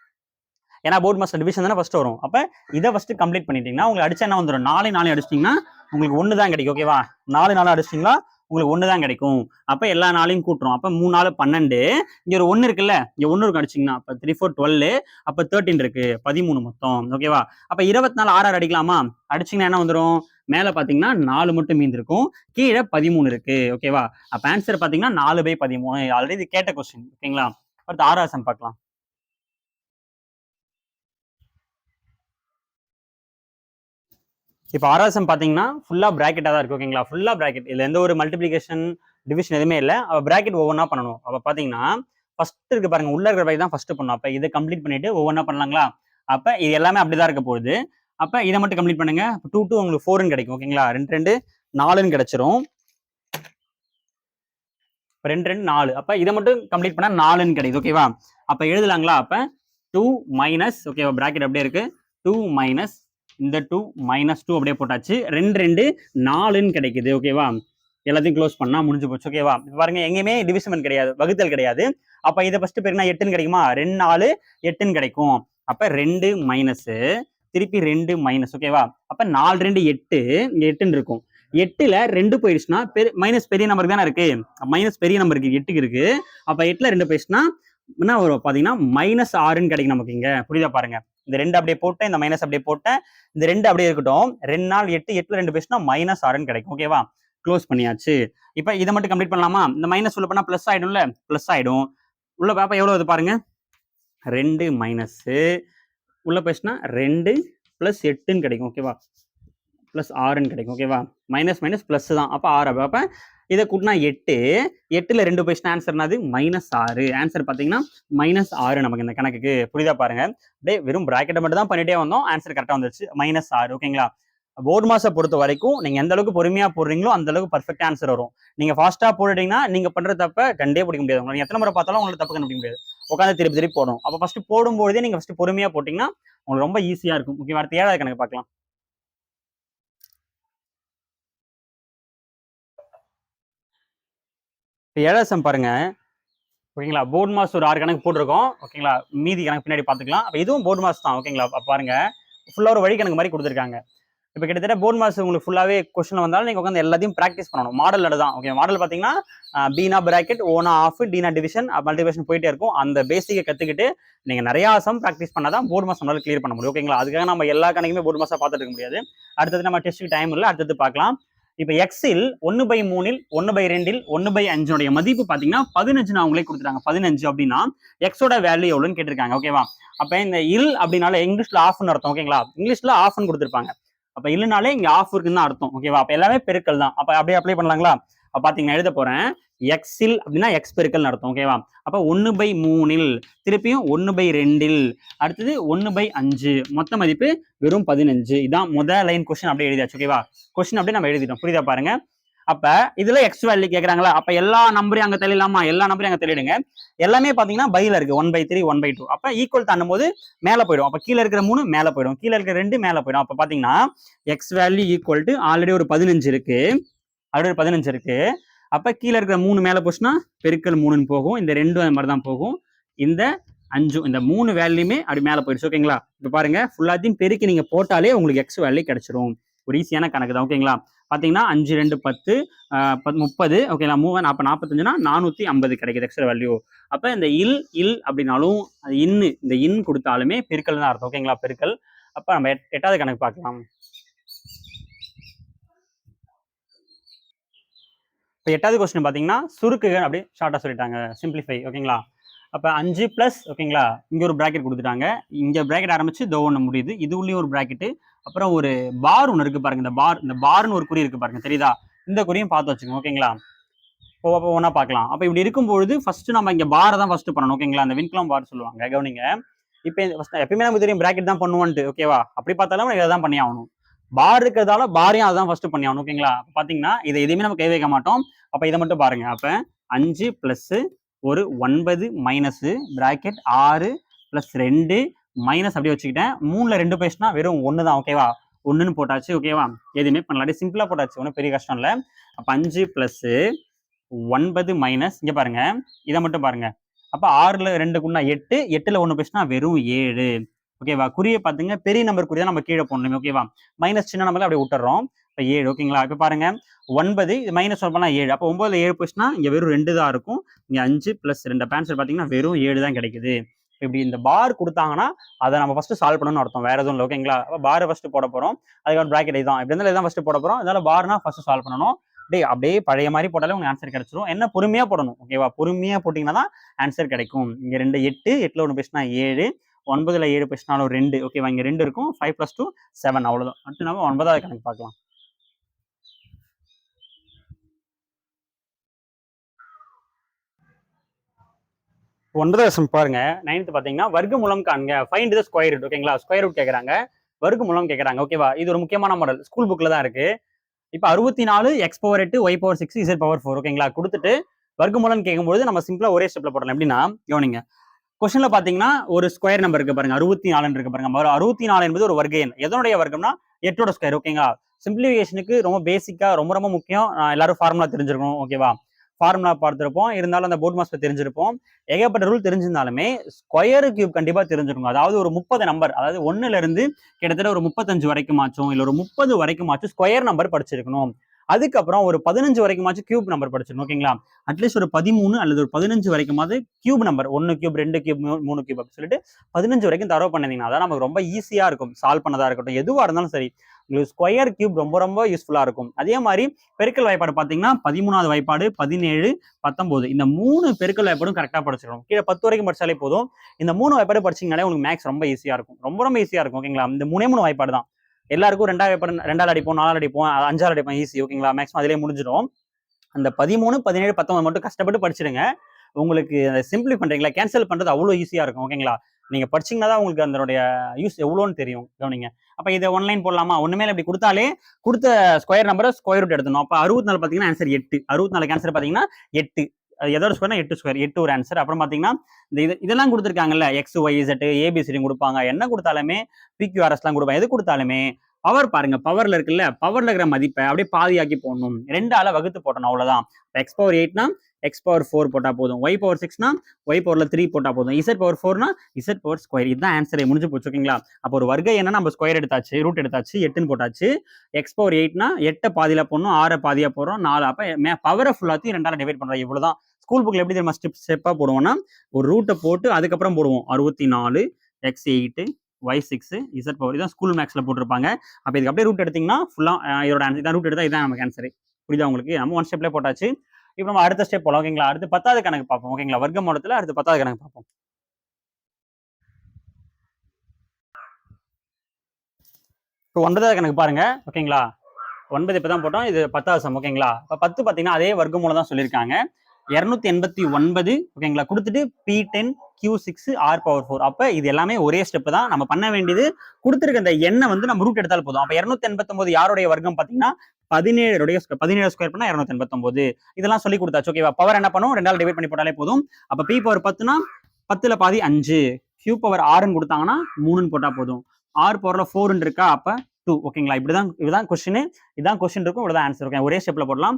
ஏன்னா போர்ட் மாஸ்டர் டிவிஷன் தானே ஃபர்ஸ்ட் வரும். அப்ப இதை ஃபர்ஸ்ட் கம்ப்ளீட் பண்ணிட்டீங்கன்னா உங்களுக்கு அடிச்சா என்ன வந்துடும்? 4 4 அடிச்சிட்டீங்கன்னா உங்களுக்கு 1 தான் கிடைக்கும். ஓகேவா? 4 4 அடிச்சிட்டீங்களா உங்களுக்கு 1 தான் கிடைக்கும். அப்ப எல்லா 4ஐயும் கூட்டுறோம். அப்ப 3 4 12. இங்க ஒரு 1 இருக்குல்ல, இங்க 1 இருக்கு, அடிச்சிங்கன்னா அப்ப 3 4 12. அப்ப 13 இருக்கு, 13 மொத்தம். ஓகேவா? அப்ப 24 6 6 அடிக்கலாமா? அடிச்சிங்கன்னா என்ன வந்துடும்? மேல பாத்தீங்கன்னா 4 மட்டும் மீந்து இருக்கும், கீழே 13 இருக்கு. ஓகேவா? அப்ப ஆன்சர் பாத்தீங்கன்னா 4/13. ஆல்ரெடி கேட்ட கொஸ்டின். ஓகேங்களா? அடுத்து 6வது சம் பார்க்கலாம். இப்போ 6வது சம் பாத்தீங்கன்னா ஃபுல்லா பிராக்கெட்டா தான் இருக்கு. ஓகேங்களா? ஃபுல்லா பிராக்கெட், இதுல எந்த ஒரு மல்டிபிளிகேஷன் டிவிஷன் எதுவுமே இல்லை. அப்ப பிராக்கெட் ஒவ்வொன்றா பண்ணணும். அப்ப பாத்தீங்கன்னா ஃபர்ஸ்ட் இருக்கு பாருங்க, உள்ள இருக்கிற தான் ஃபர்ஸ்ட் பண்ணணும். அப்ப இதை கம்ப்ளீட் பண்ணிட்டு ஒவ்வொன்றா பண்ணலாங்களா? அப்ப இது எல்லாமே அப்படிதான் இருக்க போகுது. அப்ப இதை மட்டும் கம்ப்ளீட் பண்ணுங்க. 2 2 உங்களுக்கு 4ன்னு கிடைக்கும். ஓகேங்களா? 2 2 4ன்னு கிடைச்சிரும். 2 2 4. அப்ப இதை மட்டும் கம்ப்ளீட் பண்ணா 4ன்னு கிடைக்குது. ஓகேவா? அப்ப எழுதலாங்களா? அப்ப 2 மைனஸ் ஓகேவா, பிராக்கெட் அப்படியே இருக்கு. 2 மைனஸ் இந்த 2 மைனஸ் 2 அப்படியே போட்டாச்சு. 2 2 4ன்னு கிடைக்குது. ஓகேவா? எல்லாத்தையும் க்ளோஸ் பண்ணா முடிஞ்சு போச்சு. ஓகேவா? பாருங்க, எங்கேயுமே டிவிஷன் கிடையாது, வகுத்தல் கிடையாது. அப்ப இதை ஃபர்ஸ்ட் பெருக்கினா 8ன்னு கிடைக்குமா? 2 4 8ன்னு கிடைக்கும். அப்ப 2 மைனஸ் திருப்பி 2 மைனஸ். ஓகேவா? அப்ப 4 2 8, இங்க 8ன்னு இருக்கும். 8ல 2 போயிடுச்சுன்னா மைனஸ் பெரிய நம்பருக்கு தானே இருக்கு. மைனஸ் பெரிய நம்பருக்கு 8க்கு இருக்கு. அப்ப 8ல 2 போயிடுச்சுன்னா என்ன வரும் பாத்தீங்கன்னா -6ன்னு கிடைக்கும் நமக்கு. இங்க புரியுதா பாருங்க. இந்த 2 அப்படியே போட்டேன், இந்த மைனஸ் அப்படியே போட்டேன், இந்த 2 அப்படியே இருக்கட்டும். 2 4 8, 8ல 2 போயிடுச்சுன்னா -6ன்னு கிடைக்கும். ஓகேவா? க்ளோஸ் பண்ணியாச்சு. இப்ப இதை மட்டும் கம்ப்ளீட் பண்ணலாமா? இந்த மைனஸ் உள்ள பண்ணா பிளஸ் ஆயிடும்ல, பிளஸ் ஆயிடும். உள்ள பாப்பா எவ்வளவு வருது பாருங்க. 2 மைனஸ் உள்ள போயிடுச்சுன்னா 2 பிளஸ் 8ன்னு கிடைக்கும். ஓகேவா? பிளஸ் 6ன்னு கிடைக்கும். ஓகேவா? மைனஸ் மைனஸ் பிளஸ் தான். அப்ப 6. அப்ப இதை கூட்டினா 8, 8ல 2 போயிடுச்சுன்னா ஆன்சர் என்னது? -6. ஆன்சர் பாத்தீங்கன்னா -6 நமக்கு இந்த கணக்குக்கு. புரியுதா பாருங்க. அப்படியே வெறும் பிராக்கெட்டை மட்டும் தான் பண்ணிட்டே வந்தோம், ஆன்சர் கரெக்டா வந்துருச்சு. -6. ஓகேங்களா? போர்டு மாசை பொறுத்த வரைக்கும் நீங்க எந்த அளவுக்கு பொறுமையா போடுறீங்களோ அந்த அளவுக்கு பர்ஃபெக்ட் ஆன்சர் வரும். நீங்க ஃபாஸ்டா போட்டுட்டீங்கன்னா நீங்க பண்ற தப்ப கண்டே பிடிக்க முடியாது. நீங்க எத்தனை முறை பார்த்தாலும் உங்களுக்கு தப்பு கண்டுபிடிக்க முடியாது. உட்காந்து திருப்பி திருப்பி போடணும். அப்ப ஃபர்ஸ்ட் போடும்போதே நீங்க ஃபர்ஸ்ட் பொறுமையா போட்டீங்கன்னா உங்களுக்கு ரொம்ப ஈஸியா இருக்கும். ஓகே, அடுத்த 7வது கணக்கு பார்க்கலாம். இப்போ 7வது சம் பாருங்க. ஓகேங்களா? போர்டு மாஸ் ஒரு 6 கணக்கு போட்டிருக்கோம். ஓகேங்களா? மீதி கணக்கு பின்னாடி பார்த்துக்கலாம். அப்ப இதுவும் போர்டு மாஸ் தான். ஓகேங்களா? பாருங்க, ஃபுல்லா ஒரு வழி கணக்கு மாதிரி கொடுத்துருக்காங்க. இப்போ கிட்டத்தட்ட போர்டு மாஸ் உங்களுக்கு ஃபுல்லாவே கொஸ்டின் வந்தாலும் நீங்க உட்காந்து எல்லாத்தையும் ப்ராக்டிஸ் பண்ணணும். மாடல் தான். ஓகே, மாடல் பாத்தீங்கன்னா பீனா பிராக்கெட், ஓனா ஆஃப், டீனா டிவிஷன், மல்டிபிகேஷன் போயிட்டே இருக்கும். அந்த பேசிக்கை கத்துக்கிட்டு நீங்க நிறைய சம் ப்ராக்டிஸ் பண்ணாதான் போர்டு மாஸ் நம்மளால கிளியர் பண்ண முடியும். ஓகேங்களா? அதுக்காக நம்ம எல்லா கணக்குமே போர்டு மாஸா பார்த்துட்டு இருக்க முடியாது. அடுத்தது நம்ம டெஸ்ட்டுக்கு டைம் இல்லை, அடுத்தது பார்க்கலாம். இப்போ எக்ஸில் 1/3, 1/2, 1/5 மதிப்பு பாத்தீங்கன்னா 15 அவங்களே கொடுத்துட்டாங்க. 15 அப்படின்னா எக்ஸோட வேல்யூ எவ்வளவுன்னு கேட்டிருக்காங்க. ஓகேவா? அப்ப இந்த இல் அப்படின்னால இங்கிலீஷ்ல ஆஃப்னு அர்த்தம். ஓகேங்களா? இங்கிலீஷ்ல ஆஃப்னு கொடுத்துருப்பாங்க. அப்ப இல்லைனாலே இங்க ஆஃப் இருக்குன்னு அர்த்தம். ஓகேவா? அப்ப எல்லாமே பெருக்கல் தான். அப்ப அப்படியே அப்ளை பண்ணலாங்களா? அப்ப பாத்தீங்கன்னா எழுத போறேன். எக்ஸில் அப்படின்னா எக்ஸ் பெருக்கல்னு அர்த்தம். ஓகேவா? அப்ப 1/3, திருப்பியும் 1/2, அடுத்தது 1/5, மொத்த மதிப்பு வெறும் 15. இதான் முதல் லைன் கொஸ்டின் அப்படியே எழுதியாச்சு. ஓகேவா? கொஸ்டின் அப்படியே நம்ம எழுதிட்டோம். புரியுதா பாருங்க. அப்ப இதுல எக்ஸ் வேல்யூ கேக்குறாங்களா? அப்ப எல்லா நம்பரையும் அங்க தெளிலாமா? எல்லா நம்பரையும் அங்க தெளிடுங்க. எல்லாமே பாத்தீங்கன்னா பைல இருக்கு. 1/3, 1/2. அப்ப ஈக்குவல் தாண்டும் போது மேல போயிடும். அப்ப கீழே இருக்கிற 3 மேல போயிடும், கீழே இருக்கிற 2 மேல போயிடும். அப்ப பாத்தீங்கன்னா X value equal to already ஒரு 15 இருக்கு, ஆல்ரெடி ஒரு 15 இருக்கு. அப்ப கீழே இருக்கிற 3 மேல போச்சுன்னா பெருக்கல் 3ன்னு போகும். இந்த 2 அந்த மாதிரி தான் போகும். இந்த 5, இந்த 3 வேல்யூமே அப்படி மேல போயிடுச்சு. ஓகேங்களா? இப்ப பாருங்க, ஃபுல்லாத்தையும் பெருக்கி நீங்க போட்டாலே உங்களுக்கு எக்ஸ் வேல்யூ கிடைச்சிரும். ஒரு ஈஸியான கணக்கு தான். ஓகேங்களா? பாத்தீங்கன்னா 5 2 10, 30. ஓகேங்களா? 3 4 45னா 450 கிடைக்குது எக்ஸ்ட்ரா வேல்யூ. அப்ப இந்த இல் அப்படின்னாலும் இந்த இன் கொடுத்தாலுமே பெருக்கல் தான் அர்த்தம். ஓகேங்களா? பெருக்கல். அப்ப நம்ம 8வது கணக்கு பார்க்கலாம். இப்போ 8வது கொஸ்டின் பாத்தீங்கன்னா சுருக்குகள் அப்படி ஷார்ட்டா சொல்லிட்டாங்க, சிம்பிளிஃபை. ஓகேங்களா? அப்ப 5 பிளஸ், ஓகேங்களா, இங்க ஒரு பிராக்கெட் கொடுத்துட்டாங்க. இங்க பிராக்கெட் ஆரம்பிச்சு தோ ஒன்று முடியுது. இது உள்ளே ஒரு பிராக்கெட், அப்புறம் ஒரு பார் ஒன்று இருக்கு பாருங்க. இந்த பார்னு ஒரு குறி இருக்கு பாருங்க, தெரியுதா? இந்த குறியும் பார்த்து வச்சுக்கோங்க. ஓகேங்களா? ஒன்னா பார்க்கலாம். அப்ப இப்படி இருக்கும்பொழுது ஃபர்ஸ்ட் நம்ம இங்க பாரை தான் ஃபர்ஸ்ட் பண்ணணும். ஓகேங்களா? அந்த வின்குலம் பார் சொல்லுவாங்க, கவனிங்க. இப்போ எப்பயுமே நமக்கு தெரியும் பிராக்கெட் தான் பண்ணுவோன்ட்டு. ஓகேவா? அப்படி பார்த்தாலும் இதை தான் பண்ணி ஆகணும். பார் இருக்கிறதால பாரையும் அதான் ஃபர்ஸ்ட் பண்ணி ஆகணும். ஓகேங்களா? பாத்தீங்கன்னா இதை எதுவுமே நம்ம கை வைக்க மாட்டோம். அப்ப இதை மட்டும் பாருங்க. அப்ப 5 பிளஸ் ஒரு 9 மைனஸ் பிராக்கெட் 6 பிளஸ் 2 மைனஸ் அப்படியே வச்சுக்கிட்டேன். 3ல 2 போயிடுச்சுன்னா வெறும் 1 தான். ஓகேவா? 1ன்னு போட்டாச்சு. ஓகேவா? எதுவுமே பண்ணலாம், சிம்பிளா போட்டாச்சு, ஒன்றும் பெரிய கஷ்டம் இல்லை. அப்ப 5 பிளஸ் 9 மைனஸ், இங்க பாருங்க, இதை மட்டும் பாருங்க. அப்ப 6ல 2க்குன்னா 8, 8ல 1 போயிடுச்சுன்னா வெறும் 7. ஓகேவா? குறியை பாத்துங்க, பெரிய நம்பர் குறி தான் நம்ம கீழே போடணும். ஓகேவா? மைனஸ் சின்ன நம்பர்ல அப்படியே விட்டுறோம். இப்ப 7. ஓகேங்களா? இப்ப பாருங்க, 9 இது மைனஸ் 1 பண்ணா 7. அப்போ 9ல 7 போச்சுன்னா இங்க வெறும் 2 தான் இருக்கும். இங்க 5 பிளஸ் 2 ஆன்சர் பாத்தீங்கன்னா வெறும் 7 தான் கிடைக்குது. இப்படி இந்த பார் கொடுத்தாங்கன்னா அதை நம்ம ஃபர்ஸ்ட் சால்வ் பண்ணணும்னு அர்த்தம், வேற எதுவும் இல்லை. ஓகேங்களா? அப்ப பார் ஃபர்ஸ்ட் போட போறோம். அதுக்கப்புறம் பிராக்கெட் இதான், இப்படி இருந்தாலும் இதான் ஃபர்ஸ்ட் போட போறோம். அதனால பார்னா ஃபர்ஸ்ட் சால்வ் பண்ணணும். அப்படியே பழைய மாதிரி போட்டாலே உங்களுக்கு ஆன்சர் கிடைச்சிரும். என்ன, பொறுமையா போடணும். ஓகேவா? பொறுமையா போட்டீங்கன்னா தான் ஆன்சர் கிடைக்கும். இங்க 2 8, 8ல 1 போயிடுச்சுன்னா 7, 9ல 7 போயிடுச்சுனாலும் 2. ஓகேவா? இங்க 2 இருக்கும். 5 + 2 7. அவ்வளவுதான். அடுத்து நம்ம 9வது கணக்கு பார்க்கலாம். ஒன்பதாவது சம் பாருங்க. 9th பாத்தீங்கன்னா வர்க்க மூலம் காண்க, ஃபைண்ட் தி ஸ்கொயர் ரூட். ஓகேங்களா, ஸ்கொயர் ரூட் கேக்குறாங்க, வர்க்க மூலம் கேக்குறாங்க. ஓகேவா, இது ஒரு முக்கியமான மாடல், ஸ்கூல் புக்ல தான் இருக்கு. இப்ப 64 x power 8 y power 6 z power 4. ஓகேங்களா, கொடுத்துட்டு வர்க்க மூலம் கேட்கும்போது நம்ம சிம்பிளா ஒரே ஸ்டெப்ல போடலாம். எப்படின்னா கவனிங்க, கொஸ்டின்ல பாத்தீங்கன்னா ஒரு ஸ்கொயர் நம்பர் இருக்கு பாருங்க, 64 இருக்கு பாருங்க. 64 என்பது ஒரு வர்க்க எண். எதனுடைய வர்க்கம்னா 8ஓட ஸ்கொயர். ஓகேங்களா, சிம்பிளிஃபிகேஷனுக்கு ரொம்ப பேசிக்கா ரொம்ப ரொம்ப முக்கியம். எல்லாரும் ஃபார்முலா தெரிஞ்சிருக்கணும். ஓகேவா, ஃபார்முலா பார்த்திருப்போம், இருந்தாலும் அந்த போர்ட் மாஸ்டர் தெரிஞ்சிருப்போம். ஏகப்பட்ட ரூல் தெரிஞ்சிருந்தாலுமே ஸ்கொயர் கியூப் கண்டிப்பா தெரிஞ்சிருக்கும். அதாவது ஒரு 30 நம்பர், அதாவது 1ல இருந்து கிட்டத்தட்ட ஒரு 35 வரைக்குமாச்சும் இல்ல ஒரு 30 வரைக்குமாச்சும் ஸ்கொயர் நம்பர் படிச்சிருக்கணும். அதுக்கப்புறம் ஒரு 15 வரைக்குமாச்சும் கியூப் நம்பர் படிச்சிருக்கணும். ஓகேங்களா, அட்லீஸ்ட் ஒரு 13 அல்லது ஒரு 15 வரைக்குமாவது cube number, 1 cube 2 cube 3 cube அப்படின்னு சொல்லிட்டு 15 வரைக்கும் தரவு பண்ணீங்கன்னா அதான் நமக்கு ரொம்ப ஈஸியா இருக்கும். சால்வ் பண்ணதா இருக்கட்டும், எதுவா இருந்தாலும் சரி, உங்களுக்கு ஸ்கொயர் கியூப் ரொம்ப ரொம்ப யூஸ்ஃபுல்லா இருக்கும். அதே மாதிரி பெருக்கல் வாய்ப்பாடு பாத்தீங்கன்னா 13வது வாய்ப்பாடு, 17, 19 இந்த 3 பெருக்கல் வாய்ப்பாடும் கரெக்டா படிச்சிடணும். கீழே 10 வரைக்கும் படிச்சாலே போதும். இந்த 3 வாய்ப்பாடு படிச்சீங்கனாலே உங்களுக்கு மேக்ஸ் ரொம்ப ஈஸியா இருக்கும், ரொம்ப ரொம்ப ஈஸியா இருக்கும். ஓகேங்களா, இந்த 3 வாய்ப்பாடு தான் எல்லாருக்கும். 2வது வாய்ப்பாடு 2ஆல் அடிப்போம், 4ஆல் அடிப்போம், 5ஆல் அடிப்போம், ஈஸி. ஓகேங்களா, மேக்ஸிமம் அதிலே முடிஞ்சிடும். அந்த 13, 17, 19 மட்டும் கஷ்டப்பட்டு படிச்சிடுங்க. உங்களுக்கு அதை சிம்பிளி பண்றீங்களா, கேன்சல் பண்றது அவ்வளவு ஈஸியா இருக்கும். ஓகேங்களா, நீங்க படிச்சீங்கன்னா தான் உங்களுக்கு அதனுடைய யூஸ் எவ்வளோன்னு தெரியும். கவனிங்க, அப்ப இதை ஒன்லைன் போடலாமா? ஒண்ணுமே இப்படி கொடுத்தாலே கொடுத்த ஸ்கொயர் நம்பரை ஸ்கொயர் ரூட் எடுத்தணும். அப்ப 64 பாத்தீங்கன்னா ஆன்சர் 8. 64 ஆன்சர் பாத்தீங்கன்னா 8. எதோட ஸ்கொயர்னா 8 ஸ்கொயர், 8 ஒரு ஆன்சர். அப்புறம் பாத்தீங்கன்னா இந்த இதெல்லாம் கொடுத்துருக்காங்கல்ல, எக்ஸ் ஒய் இசட் ஏபிசிடி கொடுப்பாங்க. என்ன கொடுத்தாலுமே பிக்யூஆர்எஸ் எல்லாம் கொடுப்பாங்க. எது கொடுத்தாலுமே பவர் பாருங்க, பவர்ல இருக்குல்ல, பவர்ல இருக்கிற மதிப்பை அப்படியே பாதியாக்கி போடணும், 2ஆல வகுத்து போட்டணும், அவ்வளவுதான். எக்ஸ் பவர் 8னா எக்ஸ் பவர் 4 போட்டா போதும், ஒய் பவர் 6னா ஒய் பவர்ல 3 போட்டா போதும், இசட் பவர் 4னா இசட் பவர் ஸ்கொயர். இதுதான் ஆன்சரே, முடிஞ்சு போச்சு. ஓகேங்களா, அப்போ ஒரு வர்க்க என்ன நம்ம ஸ்கொயர் எடுத்தாச்சு, ரூட் எடுத்தாச்சு, 8ன்னு போட்டாச்சு. எக்ஸ் பவர் 8னா 8 பாதியில போடணும், 6 பாதியா போடுறோம், 4. அப்ப பவரை ஃபுல்லாத்தையும் 2ஆல டிவைட் பண்றோம். இவ்வளவுதான். ஸ்கூல் புக்ல எப்படி தெரியுமா ஸ்டெப்பா போடுவோம்னா, ஒரு ரூட்டை போட்டு அதுக்கப்புறம் போடுவோம் 64 எக்ஸ் 8 ஒய் 6 இசட் பவர். இதான் ஸ்கூல் மேக்ஸ்ல போட்டிருப்பாங்க. அப்ப இதுக்கு அப்படியே ரூட் எடுத்தீங்கன்னா ஃபுல்லா இதோட ஆன்சர் இதான். ரூட் எடுத்தா இதான் நமக்கு ஆன்சர். புரியுதா உங்களுக்கு? நம்ம ஒன் ஸ்டெப்ல போட்டாச்சு. இப்போ நம்ம அடுத்த ஸ்டெப் போலாம். ஓகேங்களா, அடுத்து 10வது கணக்கு பார்ப்போம். ஓகேங்களா, வர்க்க மூலத்துல அடுத்து 10வது கணக்கு பார்ப்போம். இப்போ 9வது கணக்கு பாருங்க. ஓகேங்களா, 9 இப்பதான் போட்டோம், இது 10வது சம். ஓகேங்களா, இப்போ 10 பாத்தீங்கன்னா அதே வர்க்க மூலம் தான் சொல்லியிருக்காங்க. 289. ஓகேங்களா, கொடுத்துட்டு P10 Q6 R பவர் 4. அப்ப இது எல்லாமே ஒரே ஸ்டெப் தான். நம்ம பண்ண வேண்டியது கொடுத்துருக்க இந்த எண்ணை வந்து நம்ம ரூட் எடுத்தால் போதும். அப்ப 289 யாருடைய வர்க்கம் பாத்தீங்கன்னா 17 ஸ்கொயர் பண்ணா 289. இதெல்லாம் சொல்லி கொடுத்தாச்சு. ஓகேவா, பவர் என்ன பண்ணும், 2ஆல் டிவைட் பண்ணி போட்டாலே போதும். அப்ப P பவர் 10னா 10ல பாதி 5, Q பவர் 6ன்னு கொடுத்தாங்கன்னா 3ன்னு போட்டா போதும், R பவர்ல 4 இருக்கா, அப்ப 2. ஓகேங்களா, இதுதான் கொஸ்டின், இதான் கொஸ்டின் இருக்கும், இவ்வளவுதான் ஆன்சர். ஓகே, ஒரே ஸ்டெப்ல போடலாம்.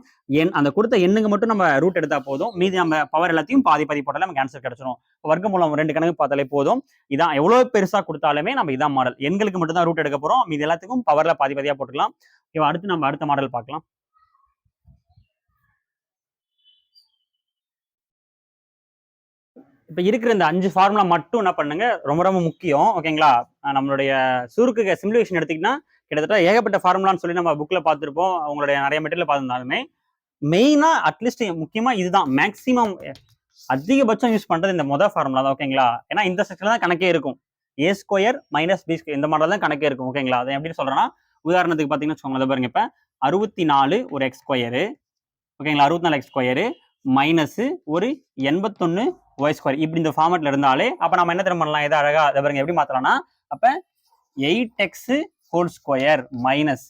அந்த கொடுத்த எண்ணுக்கு மட்டும் நம்ம ரூட் எடுத்தா போதும், மீதி நம்ம பவர் எல்லாத்தையும் பாதி பாதி போட்டாலே நமக்கு ஆன்சர் கிடைச்சிடும். வர்க்க மூலம் 2 கணக்கு பார்த்தாலே போதும். இதான் எவ்வளவு பெருசா கொடுத்தாலுமே நம்ம இதான் மாடல், எண்களுக்கு மட்டும் தான் ரூட் எடுக்க போறோம், மீதி எல்லாத்துக்கும் பவர்ல பாதி பாதியா போட்டுக்கலாம். அடுத்து நம்ம அடுத்த மாடல் பார்க்கலாம். இப்ப இருக்கிற இந்த 5 ஃபார்முலா மட்டும் என்ன பண்ணுங்க, ரொம்ப ரொம்ப முக்கியம். ஓகேங்களா, நம்மளுடைய சுருக்கு சிம்பிளிஃபிகேஷன் எடுத்தீங்கன்னா கிட்டத்தட்ட ஏகப்பட்ட ஃபார்முலான்னு சொல்லி நம்ம புக்ல பார்த்திருப்போம், உங்களுடைய நிறைய மெட்டீரியல் பார்த்திருந்தாலுமே மெயினா அட்லீஸ்ட் முக்கியமா இதுதான் மேக்ஸிமம் அதிகபட்சம் யூஸ் பண்றது இந்த மொதல் ஃபார்முலா தான். ஓகேங்களா, ஏன்னா இந்த செக்ஷன்ல தான் கணக்கே இருக்கும். ஏ ஸ்கொயர் மைனஸ் பி ஸ்கொயர் இந்த மாதிரி தான் கணக்கே இருக்கும். ஓகேங்களா, அதை எப்படி சொல்றேன்னா, உதாரணத்துக்கு பாத்தீங்கன்னா வச்சுக்கோங்களேன், பாருங்க, இப்ப 64 ஒரு எக்ஸ் ஸ்கொயரு. ஓகேங்களா, 64 எக்ஸ் ஸ்கொயரு மைனஸ் ஒரு 81 ஒய் ஸ்கொயர். இப்படி இந்த ஃபார்மேட்ல இருந்தாலே அப்ப நம்ம என்ன தெரியும் பண்ணலாம், இதை அழகா அதை பாருங்க எப்படி மாத்தலாம்னா, அப்ப 8x whole square minus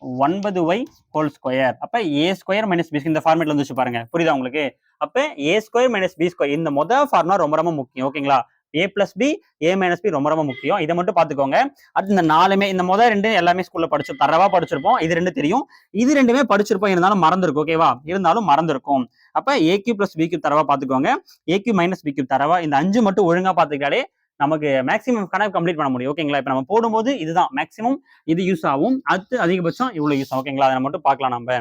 9y whole square. அப்ப ஏ ஸ்கொயர் மைனஸ் பி இந்த ஃபார்மேட்ல வந்துச்சு பாருங்க, புரியுதா உங்களுக்கு? அப்ப ஏ ஸ்கொயர் மைனஸ் பி ஸ்கொயர் இந்த மொதல் ஃபார்முலா ரொம்ப ரொம்ப முக்கியம். ஓகேங்களா, ஏ plus B A minus B ரொம்ப ரொம்ப முக்கியம், இதை மட்டும் பாத்துக்கோங்க. அடுத்து இந்த 4மே இந்த முதல் 2 எல்லாமே ஸ்கூல்ல தரவா படிச்சிருப்போம், இது 2 தெரியும், இது 2மே படிச்சிருப்போம், இருந்தாலும் மறந்துருக்கும். ஓகேவா, இருந்தாலும் மறந்துருக்கும். அப்ப ஏ கியூ பிளஸ் பி கியூ தரவா பாத்துக்கோங்க, ஏ கியூ மைனஸ் பி கியூ தரவா, இந்த 5 மட்டும் ஒழுங்கா பாத்துக்கிட்டாலே நமக்கு மேக்ஸிமம் கணக்கு கம்ப்ளீட் பண்ண முடியும். ஓகேங்களா, இப்ப நம்ம போடும்போது இதுதான் மேக்ஸிமம், இது யூஸ் ஆகும். அடுத்து அதிகபட்சம் இவ்வளவு யூஸ் ஆகும். ஓகேங்களா, அதை மட்டும் பார்க்கலாம் நம்ம.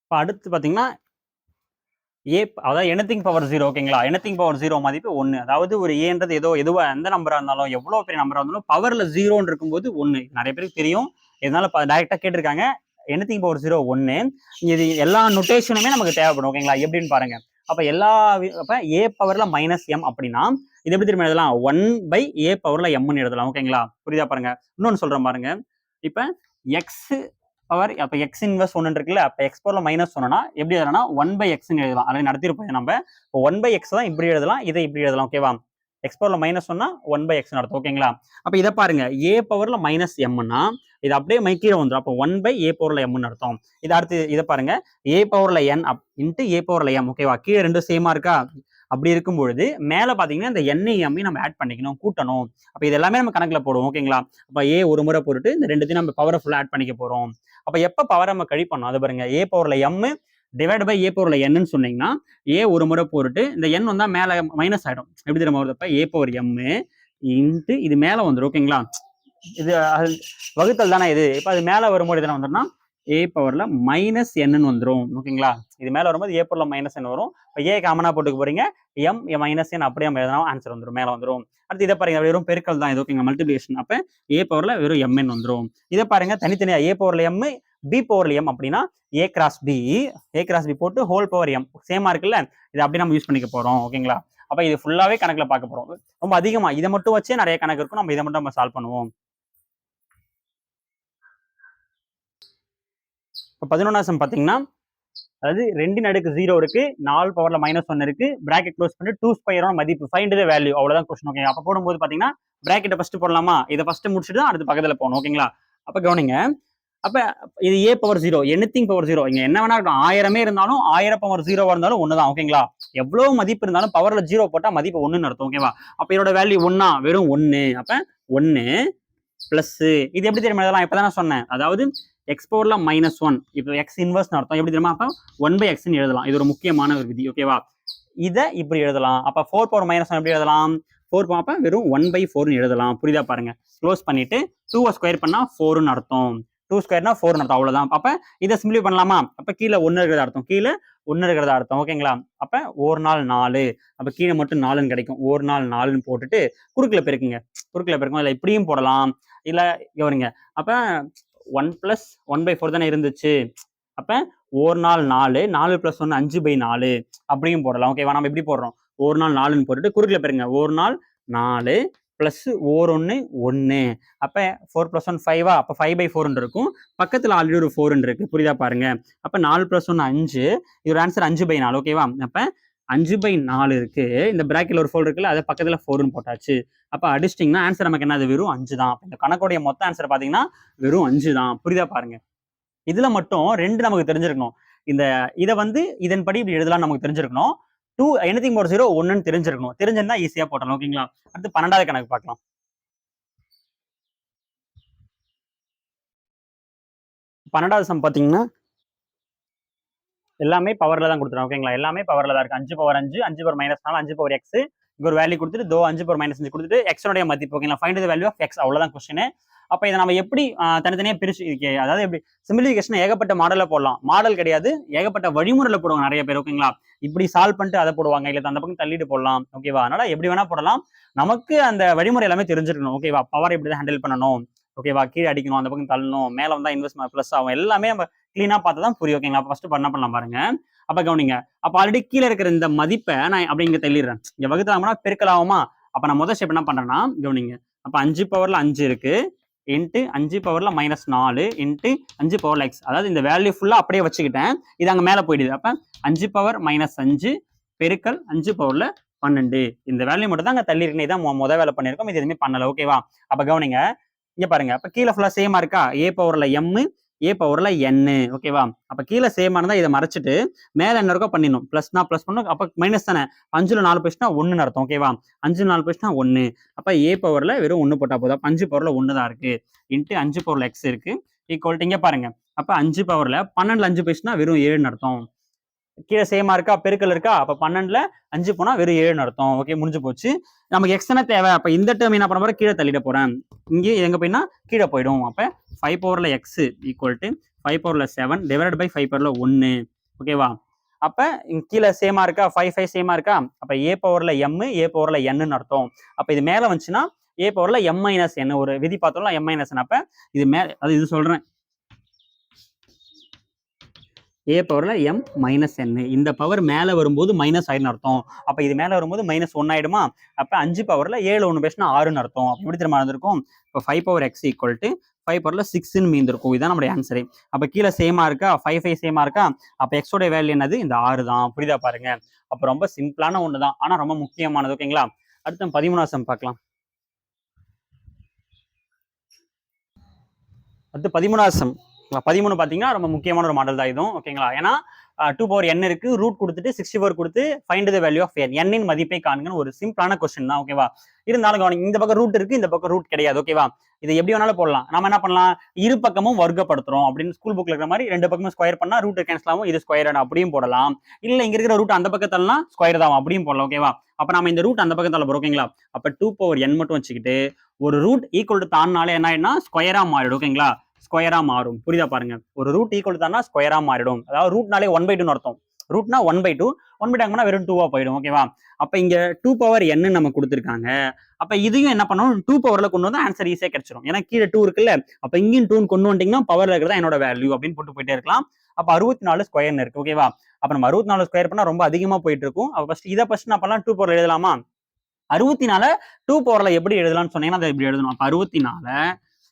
இப்ப அடுத்து பாத்தீங்கன்னா அதாவது எனிதிங் பவர் 0. ஓகேங்களா, எனிதிங் பவர் 0 மதிப்பு 1. அதாவது ஒரு ஏன்றது எதுவா எந்த நம்பரா இருந்தாலும் எவ்வளவு பெரிய நம்பரா இருந்தாலும் பவர்ல 0 இருக்கும்போது 1. நிறைய பேருக்கு தெரியும், இதனால டைரக்டா கேட்டிருக்காங்க. Anything power 0 1. இது எல்லா நொட்டேஷனுமே நமக்கு தேவைப்படும். ஓகேங்களா, எப்படின்னு பாருங்க. அப்ப ஏ பவர்ல மைனஸ் எம் அப்படின்னா இது எப்படி திரும்ப எழுதலாம், 1/a பவர்ல எம்னு எழுதலாம். ஓகேங்களா, புரியுதா? பாருங்க, இன்னொன்னு சொல்றேன் பாருங்க. இப்ப எக்ஸ் பவர் அப்போ எக்ஸ் இன்வெர்ஸ் ஒன்று இருக்குல்ல, அப்போ எக்ஸ் பவரில் மைனஸ் ஒன்றுனா எப்படி எழுதலாம்னா 1/x எழுதலாம். அதை நடத்திருப்போம் நம்ம. இப்போ 1/x தான் இப்படி எழுதலாம், இதை இப்படி எழுதலாம். ஓகேவா? எக்ஸ் பவரில் மைனஸ் ஒன்னா 1/x அர்த்தம். ஓகேங்களா? அப்போ இதை பாருங்க, ஏ பவரில் மைனஸ் எம்னா இது அப்படியே மைக்கீழ வந்துடும். அப்போ 1/a பவரில் எம்னு அர்த்தம். இது அடுத்து இதை பாருங்க, ஏ பவரில் என் இன்ட்டு ஏ பவரில் எம். ஓகேவா? கீழே ரெண்டும் சேமா இருக்கா? அப்படி இருக்கும் பொழுது மேலே பார்த்தீங்கன்னா இந்த எண்ணையும் நம்ம ஆட் பண்ணிக்கணும், கூட்டணும். அப்போ இது எல்லாமே நம்ம கணக்கில் போடுவோம். ஓகேங்களா? அப்போ ஏ ஒரு முறை போட்டுட்டு இந்த ரெண்டுத்தையும் நம்ம பவரை ஃபுல்லாக ஆட் பண்ணிக்க போகிறோம். அப்போ எப்போ பவரை நம்ம கழிப்போம் அது பாருங்க, ஏ பவரில் எம் டிவைட் பை ஏ பவரில் என்னன்னு சொன்னீங்கன்னா ஏ ஒரு முறை போட்டுட்டு இந்த எண் வந்தா மேலே மைனஸ் ஆகிடும். எப்படி தெரியுமா வருது? அப்போ ஏ பவர் எம் இன்ட்டு இது மேலே வந்துடும். ஓகேங்களா? இது வகுத்தல் தானே இது. இப்போ அது மேலே வரும்போது எதனா வந்துடும்னா ஏ பவரில் மைனஸ் என்னன்னு வந்துடும். ஓகேங்களா? இது மேலே வரும்போது ஏ பவரில் மைனஸ் என்ன வரும். இப்போ ஏ காமனாக போட்டுக்க போறீங்க, எம் மைனஸ் என் அப்படியே நம்ம எதனா ஆன்சர் வந்துடும், மேலே வந்துடும். அடுத்து இதை பாருங்க, வெறும் பெருக்கல் தான் இது. ஓகேங்களா? மல்டிபிளிகேஷன். அப்போ ஏ பவரில் வெறும் எம்என் வந்துடும். இதை பாருங்க தனித்தனியா, ஏ பவரில் எம் பி பவரில் எம் அப்படின்னா ஏ கிராஸ் பி போட்டு ஹோல் பவர் எம் சேமா இருக்குல்ல, இது அப்படி நம்ம யூஸ் பண்ணிக்க போறோம். ஓகேங்களா? அப்ப இது ஃபுல்லாவே கணக்குல பார்க்க போறோம். ரொம்ப அதிகமா இதை மட்டும் வச்சே நிறைய கணக்கு இருக்கும், நம்ம இதை மட்டும் நம்ம சால்வ் பண்ணுவோம். இப்போ 11 சம் பாத்தீங்கன்னா, அதாவது 2 அடுக்கு 0 இருக்கு, 4 பவர்ல -1 இருக்கு, பிராக்கெட் க்ளோஸ் பண்ணி 2 ஸ்கொயரோட மதிப்பு ஃபைண்ட் தி வேல்யூ, அவ்வளவுதான் கொஸ்டின். ஓகே, அப்ப போடும்போது பாத்தீங்கன்னா பிராக்கெட்டை ஃபர்ஸ்ட் போடலாமா, இதை ஃபர்ஸ்ட் முடிச்சுட்டு தான் அடுத்து பக்கத்துல போகணும். ஓகேங்களா? அப்ப கவனிங்க, அப்ப இது ஏ பவர் 0, எனிதிங் பவர் 0, இங்க என்ன வேணா இருக்கும், 1000 இருந்தாலும் 1000 பவர் 0 இருந்தாலும் ஒண்ணுதான். ஓகேங்களா? எவ்வளவு மதிப்பு இருந்தாலும் பவர்ல 0 போட்டா மதிப்பு 1ன்னு அர்த்தம். ஓகேவா? அப்ப இதோட வேல்யூ 1 வெறும் 1. அப்ப 1 பிளஸ் இது எப்படி தெரியுமா எழுதலாம், இப்பதான் நான் சொன்னேன், அதாவது எக்ஸ் பவர்ல -1, இப்போ எக்ஸ் இன்வெர்ஸ் அர்த்தம். எப்படி தெரியுமா? அப்ப 1/x எழுதலாம். இது ஒரு முக்கியமான ஒரு விதி. ஓகேவா? இதை இப்படி எழுதலாம். அப்ப 4 பவர் -1 எப்படி எழுதலாம்? 4 அப்ப வெறும் 1/4 எழுதலாம். புரியுதா? பாருங்க, க்ளோஸ் பண்ணிட்டு 2 ஸ்கொயர் பண்ணா 4ன்னு அர்த்தம். 2 ஸ்கொயர்னா 4 அர்த்தம், அவ்வளவுதான். அப்ப இதை சிம்பிளை பண்ணலாமா? அப்ப கீழே 1 இருக்கிறது அர்த்தம், கீழே 1 இருக்கிறது அர்த்தம். ஓகேங்களா? அப்ப ஒரு நாள் 4, அப்ப கீழே மட்டும் 4ன்னு கிடைக்கும். ஒரு நாள் 4ன்னு போட்டுட்டு குறுக்குல பெருக்குங்க, குறுக்குல பெருக்கும். இல்ல இப்படியும் போடலாம், இல்ல கவனிங்க, அப்ப 1 + 1/4 தானே இருந்துச்சு. அப்ப ஒரு நாள் 4, 4 + 1 5/4 அப்படியும் போடலாம். ஓகேவா? நம்ம எப்படி போடுறோம், ஒரு நாள் 4ன்னு போட்டுட்டு குறுக்குல பெருங்க, ஒரு நாள் 4 பிளஸ் ஓர் 1 1. அப்ப 4 + 1 5, அப்ப 5/4 இருக்கும். பக்கத்துல ஆல்ரெடி ஒரு 4 இருக்கு. புரியுதா? பாருங்க, அப்ப 4 + 1 5, இதோட ஆன்சர் 5/4. ஓகேவா? அப்ப 5/4 இருக்கு. இந்த பிராக்கெட்ல ஒரு 4 இருக்குல்ல, அதை பக்கத்துல 4ன்னு போட்டாச்சு. அப்ப அடிச்சிட்டிங்கன்னா ஆன்சர் நமக்கு என்னது, வெறும் 5 தான். இந்த கணக்குடைய மொத்த ஆன்சர் பாத்தீங்கன்னா வெறும் 5 தான். புரியுதா? பாருங்க, இதுல மட்டும் 2 நமக்கு தெரிஞ்சிருக்கணும். இதை இதன்படி இப்படி எழுதலாம் நமக்கு தெரிஞ்சிருக்கணும். 2 எனிதிங் பவர் 0 1ன்னு தெரிஞ்சிருக்கணும். தெரிஞ்சிருந்தா ஈஸியா போட்டலாம். ஓகேங்களா? அடுத்து 12வது கணக்கு பார்க்கலாம். 12வது சம் பாத்தீங்கன்னா எல்லாமே பவர்ல தான் கொடுத்துருவோம். ஓகேங்களா? எல்லாமே பவர்ல தான் இருக்கு. 5 பவர் 5, 5 பவர் -4, 5 பவர் x, இங்க ஒரு வேல்யூ கொடுத்துட்டு 5 பவர் -5 கொடுத்துட்டு x உடைய மதிப்பு. ஓகேங்களா? Find the value of x, அவ்வளவுதான் கொஸ்டின். அப்ப இதை நம்ம எப்படி தனித்தனியா பிரிச்சு, அதாவது எப்படி சிம்பிளிஃபிகேஷன் ஏகப்பட்ட மாடல்ல போடலாம். மாடல் கிடையாது, ஏகப்பட்ட வழிமுறையில போடுவாங்க நிறைய பேர். ஓகேங்களா? இப்படி சால்வ் பண்ணிட்டு அதை போடுவாங்க, இல்ல அந்த பக்கம் தள்ளிட்டு போடலாம். ஓகேவா? அதனால எப்படி வேணா போடலாம், நமக்கு அந்த வழிமுறை எல்லாமே தெரிஞ்சிருக்கணும். ஓகேவா? பவர் எப்படி தான் ஹேண்டில் பண்ணணும், ஓகேவா? கீழே அடிக்கணும், அந்த பக்கம் தள்ளணும், மேல வந்தா இன்வெஸ்ட் பிளஸ் ஆகும், எல்லாமே நம்ம கிளீனா பார்த்தா தான் புரியும். ஓகேங்களா? ஃபர்ஸ்ட் என்ன பண்ணலாம் பாருங்க. அப்ப கவனிங்க, அப்ப ஆல்ரெடி கீழே இருக்கிற இந்த மதிப்பை நான் அப்படி இங்க தள்ளிடுறேன். இங்க வகுத்தாமனா பெருக்கலாகுமா? அப்ப நான் முதல் ஸ்டெப் என்ன பண்றேன்னா, கவனிங்க, அப்ப 5 பவர்ல 5 இருக்கு இன்ட்டு 5 பவர்ல -4 இன்ட்டு 5 பவர்ல x, அதாவது இந்த வேல்யூ ஃபுல்லா அப்படியே வச்சுக்கிட்டேன். இது அங்க மேல போயிடுது. அப்ப 5 பவர் -5 பெருக்கல் 5 பவர்ல 12, இந்த வேல்யூ மட்டும் தான் அங்க தள்ளி இருக்கு. இதான் முதல் வேலை பண்ணிருக்கோம், இது எதுவுமே பண்ணல. ஓகேவா? அப்ப கவனிங்க, இங்க பாருங்க, அப்ப கீழே ஃபுல்லா சேமா இருக்கா, a பவர்ல m, a பவர்ல n. ஓகேவா? அப்ப கீழே சேமா இருந்தா இதை மறைச்சிட்டு மேல என்ன இருக்கோ பண்ணிடணும். பிளஸ்னா பிளஸ் பண்ணணும், அப்ப மைனஸ் தானே. 5ல 4 போயிடுச்சுன்னா 1ன்னு அர்த்தம். ஓகேவா? 5ல 4 போயிடுச்சுன்னா 1. அப்ப a பவர்ல வெறும் 1 போட்டா போதும். 5 பவர்ல 1 தான் இருக்கு இன்ட்டு 5 பவர்ல x இருக்கு ஈக்குவல் டு, இங்க பாருங்க, அப்ப 5 பவர்ல 12ல 5 போயிடுச்சுன்னா வெறும் 7ன்னு அர்த்தம். கீழே சேமா இருக்கா, பெருக்கல் இருக்கா, அப்ப 12ல 5 போனா வெறும் 7ன்னு அர்த்தம். ஓகே, முடிஞ்சு போச்சு. நமக்கு x தானே தேவை. அப்ப இந்த டேர்ம் என்ன பண்ண போறேன், கீழே தள்ளிட போறேன். இங்கே எங்க போயினா கீழே போயிடும். அப்ப 5 பவர்ல x ஈக்குவல் டு 5 பவர்ல 7 டிவைடட் பை 5 பவர்ல 1. ஓகேவா? அப்ப கீழே சேமா இருக்கா, 5 சேமா இருக்கா, அப்ப a பவர்ல m, a பவர்ல n அர்த்தம். அப்ப இது மேல வந்துச்சுன்னா a பவர்ல m - n, ஒரு விதி பார்த்தோம்ல, m - n. அப்ப இது மேல, அது இது சொல்றேன், a பவர்ல m - n, இந்த பவர் மேல வரும்போது மைனஸ் ஆயிடுன்னு அர்த்தம். அப்ப இது மேல வரும்போது -1 ஆயிடுமா? அப்ப 5 பவர்ல 7 1 பேசினா 6ன்னு அர்த்தம். எப்படி திரும்ப இருந்திருக்கும், இப்போ 5 பவர் x ஈக்குவல் டு 5 பவர்ல 6ன்னு மீந்திருக்கும். இதுதான் நம்மளுடைய ஆன்சரே. அப்ப கீழே சேமா இருக்கா, 5 சேமா இருக்கா, அப்ப எக்ஸோட வேல்யூ என்னது, இந்த 6 தான். புரியுதா பாருங்க. அப்ப ரொம்ப சிம்பிளான ஒன்று தான், ஆனா ரொம்ப முக்கியமானது. ஓகேங்களா. அடுத்து 13வது சம் பார்க்கலாம். அடுத்து 13வது சம். 13 பார்த்தீங்கன்னா ரொம்ப முக்கியமான ஒரு மாடல் தான் இதுவும். ஓகேங்களா. ஏன்னா 2 பவர் n இருக்கு, ரூட் கொடுத்துட்டு 64 கொடுத்து find the value of n இன் மதிப்பை காண்கன்னு ஒரு சிம்பிளான கொஸ்டின் தான். ஓகேவா. இருந்தாலும் கவனிங்க, இந்த பக்கம் ரூட் இருக்கு, இந்த பக்கம் ரூட் கிடையாது. ஓகேவா. இதை எப்படி வேணாலும் போடலாம். நம்ம என்ன பண்ணலாம், இரு பக்கமும் வர்க்கப்படுத்துறோம் அப்படின்னு ஸ்கூல் புக்ல இருக்கிற மாதிரி ரெண்டு பக்கமும் ஸ்கொயர் பண்ணா ரூட் கேன்சல் ஆகும், இது ஸ்கொயர் அப்படியும் போடலாம். இல்ல இங்க இருக்கிற ரூட் அந்த பக்கத்தெல்லாம் ஸ்கொயர் தான் அப்படியும் போடலாம். ஓகேவா. அப்ப நம்ம இந்த ரூட் அந்த பக்கத்தால போறோம். ஓகேங்களா. அப்ப 2 பவர் n மட்டும் வச்சுக்கிட்டு ஒரு ரூட் ஈக்குவல் டு தான்னாலே என்ன ஆயிடும்னா ஸ்கொயரா மாறிடும். ஓகேங்களா. ஸ்கொயரா மாறும். புரியுதா பாருங்க. ஒரு ரூட் ஈக்குவல் தானா ஸ்கொயரா மாறிடும். அதாவது ரூட்னாலே 1/2 அர்த்தம். ரூட்னா 1/2, 1/2 வெறும் 2 போயிடும். ஓகேவா. அப்ப இங்க 2 பவர் n நம்ம கொடுத்துருக்காங்க. அப்ப இதையும் என்ன பண்ணணும், 2 பவர்ல கொண்டு வந்து ஆன்சர் ஈஸியா கிடைச்சிடும். ஏன்னா கீழே 2 இருக்குல்ல, அப்ப இங்கேயும் 2 கொண்டு வந்துட்டீங்கன்னா பவர்ல இருக்கிறதா என்னோட வேல்யூ அப்படின்னு போட்டு போயிட்டே இருக்கலாம். அப்ப 64 ஸ்கொயர்னு இருக்கு. ஓகேவா. அப்ப நம்ம 64 ஸ்கொயர் பண்ணா ரொம்ப அதிகமா போயிட்டு இருக்கும். அப்ப ஃபர்ஸ்ட் நான் பண்ணலாம், 2 பவர்ல எழுதலாமா. 64 2 பவர்ல எப்படி எழுதலாம்னு சொன்னீங்கன்னா அதை இப்படி எழுதணும். அப்ப 64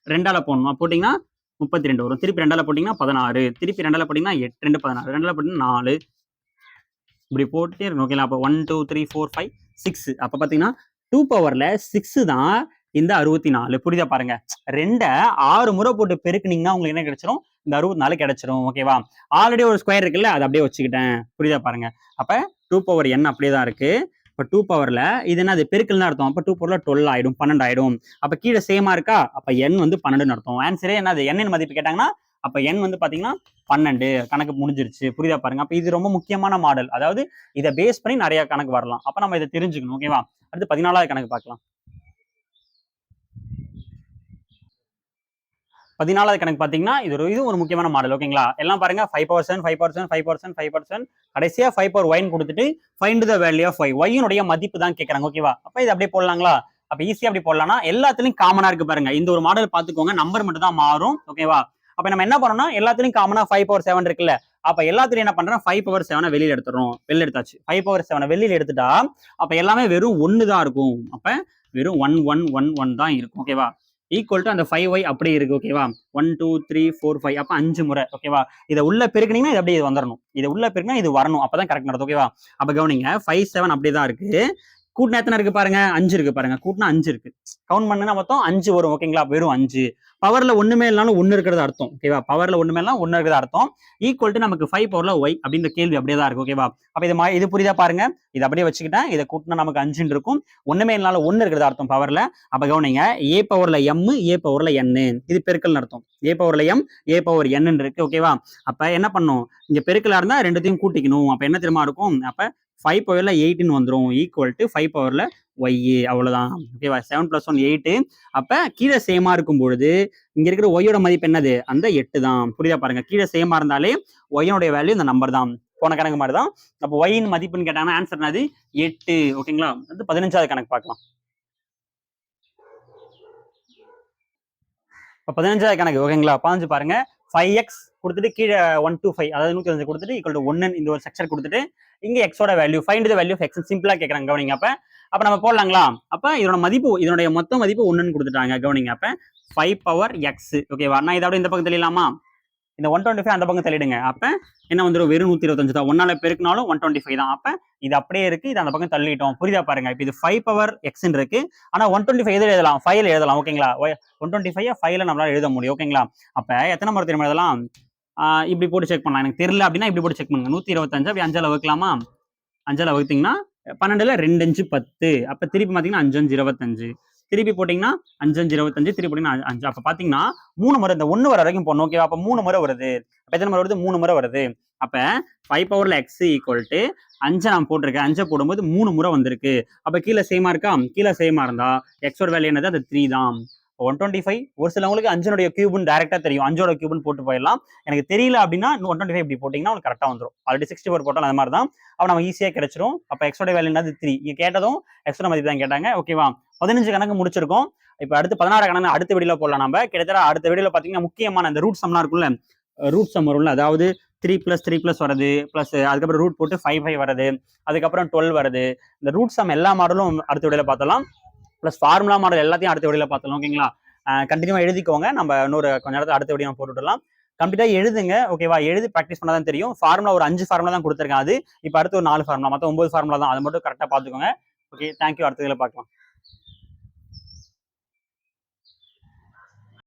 2ஆல போடணும். போட்டீங்கன்னா 32 வரும். திருப்பி 2ஆல போட்டீங்கன்னா 16, திருப்பி 2ஆல போட்டீங்கன்னா 8, 2 16, 2ஆல போட்டீங்கன்னா 4, இப்படி போட்டுட்டே இருக்கணும். ஓகேங்களா. அப்போ 1 2 3 4 5 6. அப்ப பாத்தீங்கன்னா 2 பவர்ல 6 தான் இந்த 64. புரியுதா பாருங்க. 2 6 முறை போட்டு பெருக்குனீங்கன்னா உங்களுக்கு என்ன கிடைச்சிரும், இந்த 64 கிடைச்சிரும். ஓகேவா. ஆல்ரெடி ஒரு ஸ்கொயர் இருக்குல்ல, அதை அப்படியே வச்சுக்கிட்டேன். புரியுதா பாருங்க. அப்ப 2 பவர் n அப்படியே தான் இருக்கு. இப்ப 2 பவர்ல இது என்னது, பெருக்கல்னு அர்த்தம். அப்ப 2 பவர்ல 12 ஆயிடும், 12 ஆயிடும். அப்ப கீழே சேமா இருக்கா, அப்ப n வந்து 12ன்னு அர்த்தம். ஆன்சரே என்னது, n இன் மதிப்பு கேட்டாங்கன்னா அப்ப n வந்து பாத்தீங்கன்னா 12. கணக்கு முடிஞ்சிருச்சு. புரியுதா பாருங்க. அப்ப இது ரொம்ப முக்கியமான மாடல். அதாவது இதை பேஸ் பண்ணி நிறைய கணக்கு வரலாம். அப்ப நம்ம இதை தெரிஞ்சுக்கணும். ஓகேவா. அடுத்து 14வது கணக்கு பார்க்கலாம். 14வது கணக்கு பாத்தீங்கன்னா இது ஒரு முக்கியமான மாடல். ஓகேங்களா. எல்லாம் பாருங்க, 5 பவர் 7, 5 பவர் 7, 5 பவர் 7, 5 பவர் 7, கடைசியா 5 பவர் y கொடுத்துட்டு find the value of y, y உடைய மதிப்பு தான் கேட்கறாங்க. ஓகேவா. அப்ப இது அப்படியே போடலாங்களா. அப்ப ஈஸியா அப்படி போடலாம்னா எல்லாத்துலயும் காமனா இருக்கு பாருங்க. இந்த ஒரு மாடல் பாத்துக்கோங்க, நம்பர் மட்டும் தான் மாறும். ஓகேவா. அப்ப நம்ம என்ன பண்ணோம்னா எல்லாத்துலயும் காமனா 5 பவர் 7 இருக்குல்ல, அப்ப எல்லாத்துலயும் என்ன பண்றோம், 5 பவர் 7 வெளியில எடுத்துறோம். வெளியில எடுத்தாச்சு. 5 பவர் 7 வெளியில எடுத்துட்டா அப்ப எல்லாமே வெறும் 1 தான் இருக்கும். அப்ப வெறும் 1 1 1 1 தான் இருக்கும். ஓகேவா. ஈக்குவல் டு அந்த 5y அப்படியே இருக்கு. ஓகேவா. 1 2 3 4 5 அப்ப 5 முறை. ஓகேவா. இதை உள்ள பெருக்கினீங்கன்னா இது அப்படியே இது வந்துடணும். இதை உள்ள பெருக்கினா இது வரணும். அப்பதான் கரெக்ட் நடக்கும். ஓகேவா. அப்ப கவனிங்க, 5 7 அப்படியே தான் இருக்கு. கூட்டினா எத்தனை இருக்கு பாருங்க, 5 இருக்கு பாருங்க. கூட்டினா 5 இருக்கு. கவுண்ட் பண்ணுனா மொத்தம் 5 வரும். ஓகேங்களா. வெறும் 5. பவர்ல ஒண்ணுமே இல்லைனாலும் 1 இருக்கிறது அர்த்தம். ஓகேவா. பவர்ல ஒண்ணுமே இல்லைனா 1 இருக்கிறது அர்த்தம். ஈக்குவல் டு நமக்கு 5 பவர்ல y அப்படின்ற கேள்வி அப்படியே தான் இருக்கு. ஓகேவா. அப்ப இது புரியுதா பாருங்க. இது அப்படியே வச்சுக்கிட்டேன். இதை கூட்டினா நமக்கு 5 இருக்கும். ஒண்ணுமே இல்லைனாலும் 1 இருக்கிறது அர்த்தம் பவர்ல. அப்ப கவனிங்க, a பவர்ல m, a பவர்ல n, இது பெருக்கல் அர்த்தம். a பவர்ல m, a power n இருக்கு. ஓகேவா. அப்ப என்ன பண்ணும், இங்க பெருக்கலா இருந்தா ரெண்டுத்தையும் கூட்டிக்கணும். அப்ப என்ன தெரியுமா இருக்கும், அப்ப 5 பவர்ல 8 வந்துரும். ஈக்குவல் டு 5 பவர்ல y, அவ்வளவுதான். ஓகேவா. 7 + 1 8. அப்ப கீழே சேமா இருக்கும் பொழுது இங்க இருக்கிற ஒய்யோட மதிப்பு என்னது, அந்த 8 தான். புரியுதா பாருங்க. கீழே சேமா இருந்தாலே ஒய்யோட வேல்யூ இந்த நம்பர் தான். போன கணக்கு மாதிரி தான். அப்ப ஒயின் மதிப்புன்னு கேட்டாங்கன்னா ஆன்சர் என்னது, 8. ஓகேங்களா. வந்து 15வது கணக்கு பார்க்கலாம். இப்போ 15வது கணக்கு. ஓகேங்களா. 15 பாருங்க, 5x கொடுத்துட்டு கீழே 1 to 5, அதாவது 125 கொடுத்துட்டு ஈக்குவல் டு 1 இந்த ஒரு செக்ஷன் கொடுத்துட்டு இங்க எக்ஸோட வேல்யூ find the value of x சிம்பிளா கேட்கறாங்க. கவனிங்க. அப்ப நம்ம போடலாங்களா. அப்ப இதோட மதிப்பு, இதனுடைய மொத்த மதிப்பு 1ன்னு கொடுத்துட்டாங்க. கவனிங்க. அப்ப 5 பவர் எக்ஸ். ஓகேவா. நான் இதோட இந்த பக்கம் தெரியலாமா, இந்த 125 அந்த பக்கம் தள்ளிடுங்க. அப்ப என்ன வந்துடும், வெறும் 125 தான். 1ஆல பெருக்கினாலும் 125 தான். அப்ப இது அப்படியே இருக்கு, இது அந்த பக்கம் தள்ளிட்டோம். புரியுதா பாருங்க. இப்ப இது 5 பவர் எக்ஸ் இருக்கு. ஆனா 125 எதில் எழுதலாம், 5ல எழுதலாம். ஓகேங்களா. 125 5ல நம்மளால எழுத முடியும். ஓகேங்களா. அப்ப எத்தனை முறை திரும்ப எழுதலாம், இப்படி போட்டு செக் பண்ணலாம். எனக்கு தெரியல அப்படின்னா இப்படி போட்டு செக் பண்ணுங்க. 125 அப்படி 5ஆல வகுக்கலாமா. 5ஆல வகுத்தீங்கன்னா 12ல 2 5 10. அப்ப திருப்பி பாத்தீங்கன்னா 5 5 25. திருப்பி போட்டீங்கன்னா 5 5 25. திருப்பி போட்டீங்கன்னா 5. அப்ப பாத்தீங்கன்னா 3 முறை, இந்த 1 வர வரைக்கும் போடணும். ஓகேவா. அப்ப 3 முறை வருது. அப்ப எத்தனை முறை வருது, 3 முறை வருது. அப்ப 5 பவர்ல x ஈக்குவல் டு 5 நான் போட்டிருக்கேன். 5 போடும்போது 3 முறை வந்திருக்கு. அப்ப கீழே சேமா இருக்கா, கீழே சேமா இருந்தா எக்ஸோட வேல்யூ என்னது, அது 3 தான். 125. ஒரு சிலவங்களுக்கு 5 கியூப்னு டைரக்டா தெரியும். 5 கியூப்னு போட்டு போயிடலாம். எனக்கு தெரியல அப்படின்னா 125 இப்படி போட்டீங்கன்னா உங்களுக்கு கரெக்டா வந்துடும். ஆல்ரெடி 64 போட்டாலும் அது மாதிரி தான். அப்ப நம்ம ஈஸியா கிடைச்சிரும். அப்ப எக்ஸோட வேல்யூ என்னது, 3. இங்க கேட்டதும் எக்ஸோட மதிப்பு தான் கேட்டாங்க. ஓகேவா. 15 கணக்கு முடிச்சிருக்கோம். இப்ப அடுத்து 16 கணக்கு அடுத்த வீடியோல போடலாம். நம்ம கிட்டத்தட்ட அடுத்த வீடியோல பாத்தீங்கன்னா முக்கியமான இந்த ரூட் சம்லாம் இருக்குல்ல, ரூட் சம் வரும்ல, அதாவது 3 + 3 + வருது, பிளஸ் அதுக்கப்புறம் ரூட் போட்டு 5 5 வருது, அதுக்கப்புறம் 12 வருது. இந்த ரூட் சம் எல்லா மாடலும் அடுத்த வீடியோல பார்த்தலாம். பிளஸ் ஃபார்முலா மாடல் எல்லாத்தையும் அடுத்த வீடியோல பார்த்தலாம். ஓகேங்களா. கண்டினியூவா எழுதிக்கோங்க. நம்ம இன்னொரு கொஞ்ச நேரத்துல அடுத்த வீடியோ போட்டு விடலாம். கம்ப்ளீட்டா எழுதுங்க. ஓகேவா? எழுதி ப்ராக்டிஸ் பண்ணா தான் தெரியும். ஃபார்முலா ஒரு 5 ஃபார்முலா தான் குடுத்துருக்கேன். அது இப்ப அடுத்து ஒரு 4 ஃபார்முலா, மொத்தம் 9 ஃபார்முலா தான். அத மட்டும் கரெக்ட்டா பாத்துக்கோங்க. Okay, thank you. அடுத்த இதுல பார்க்கலாம்.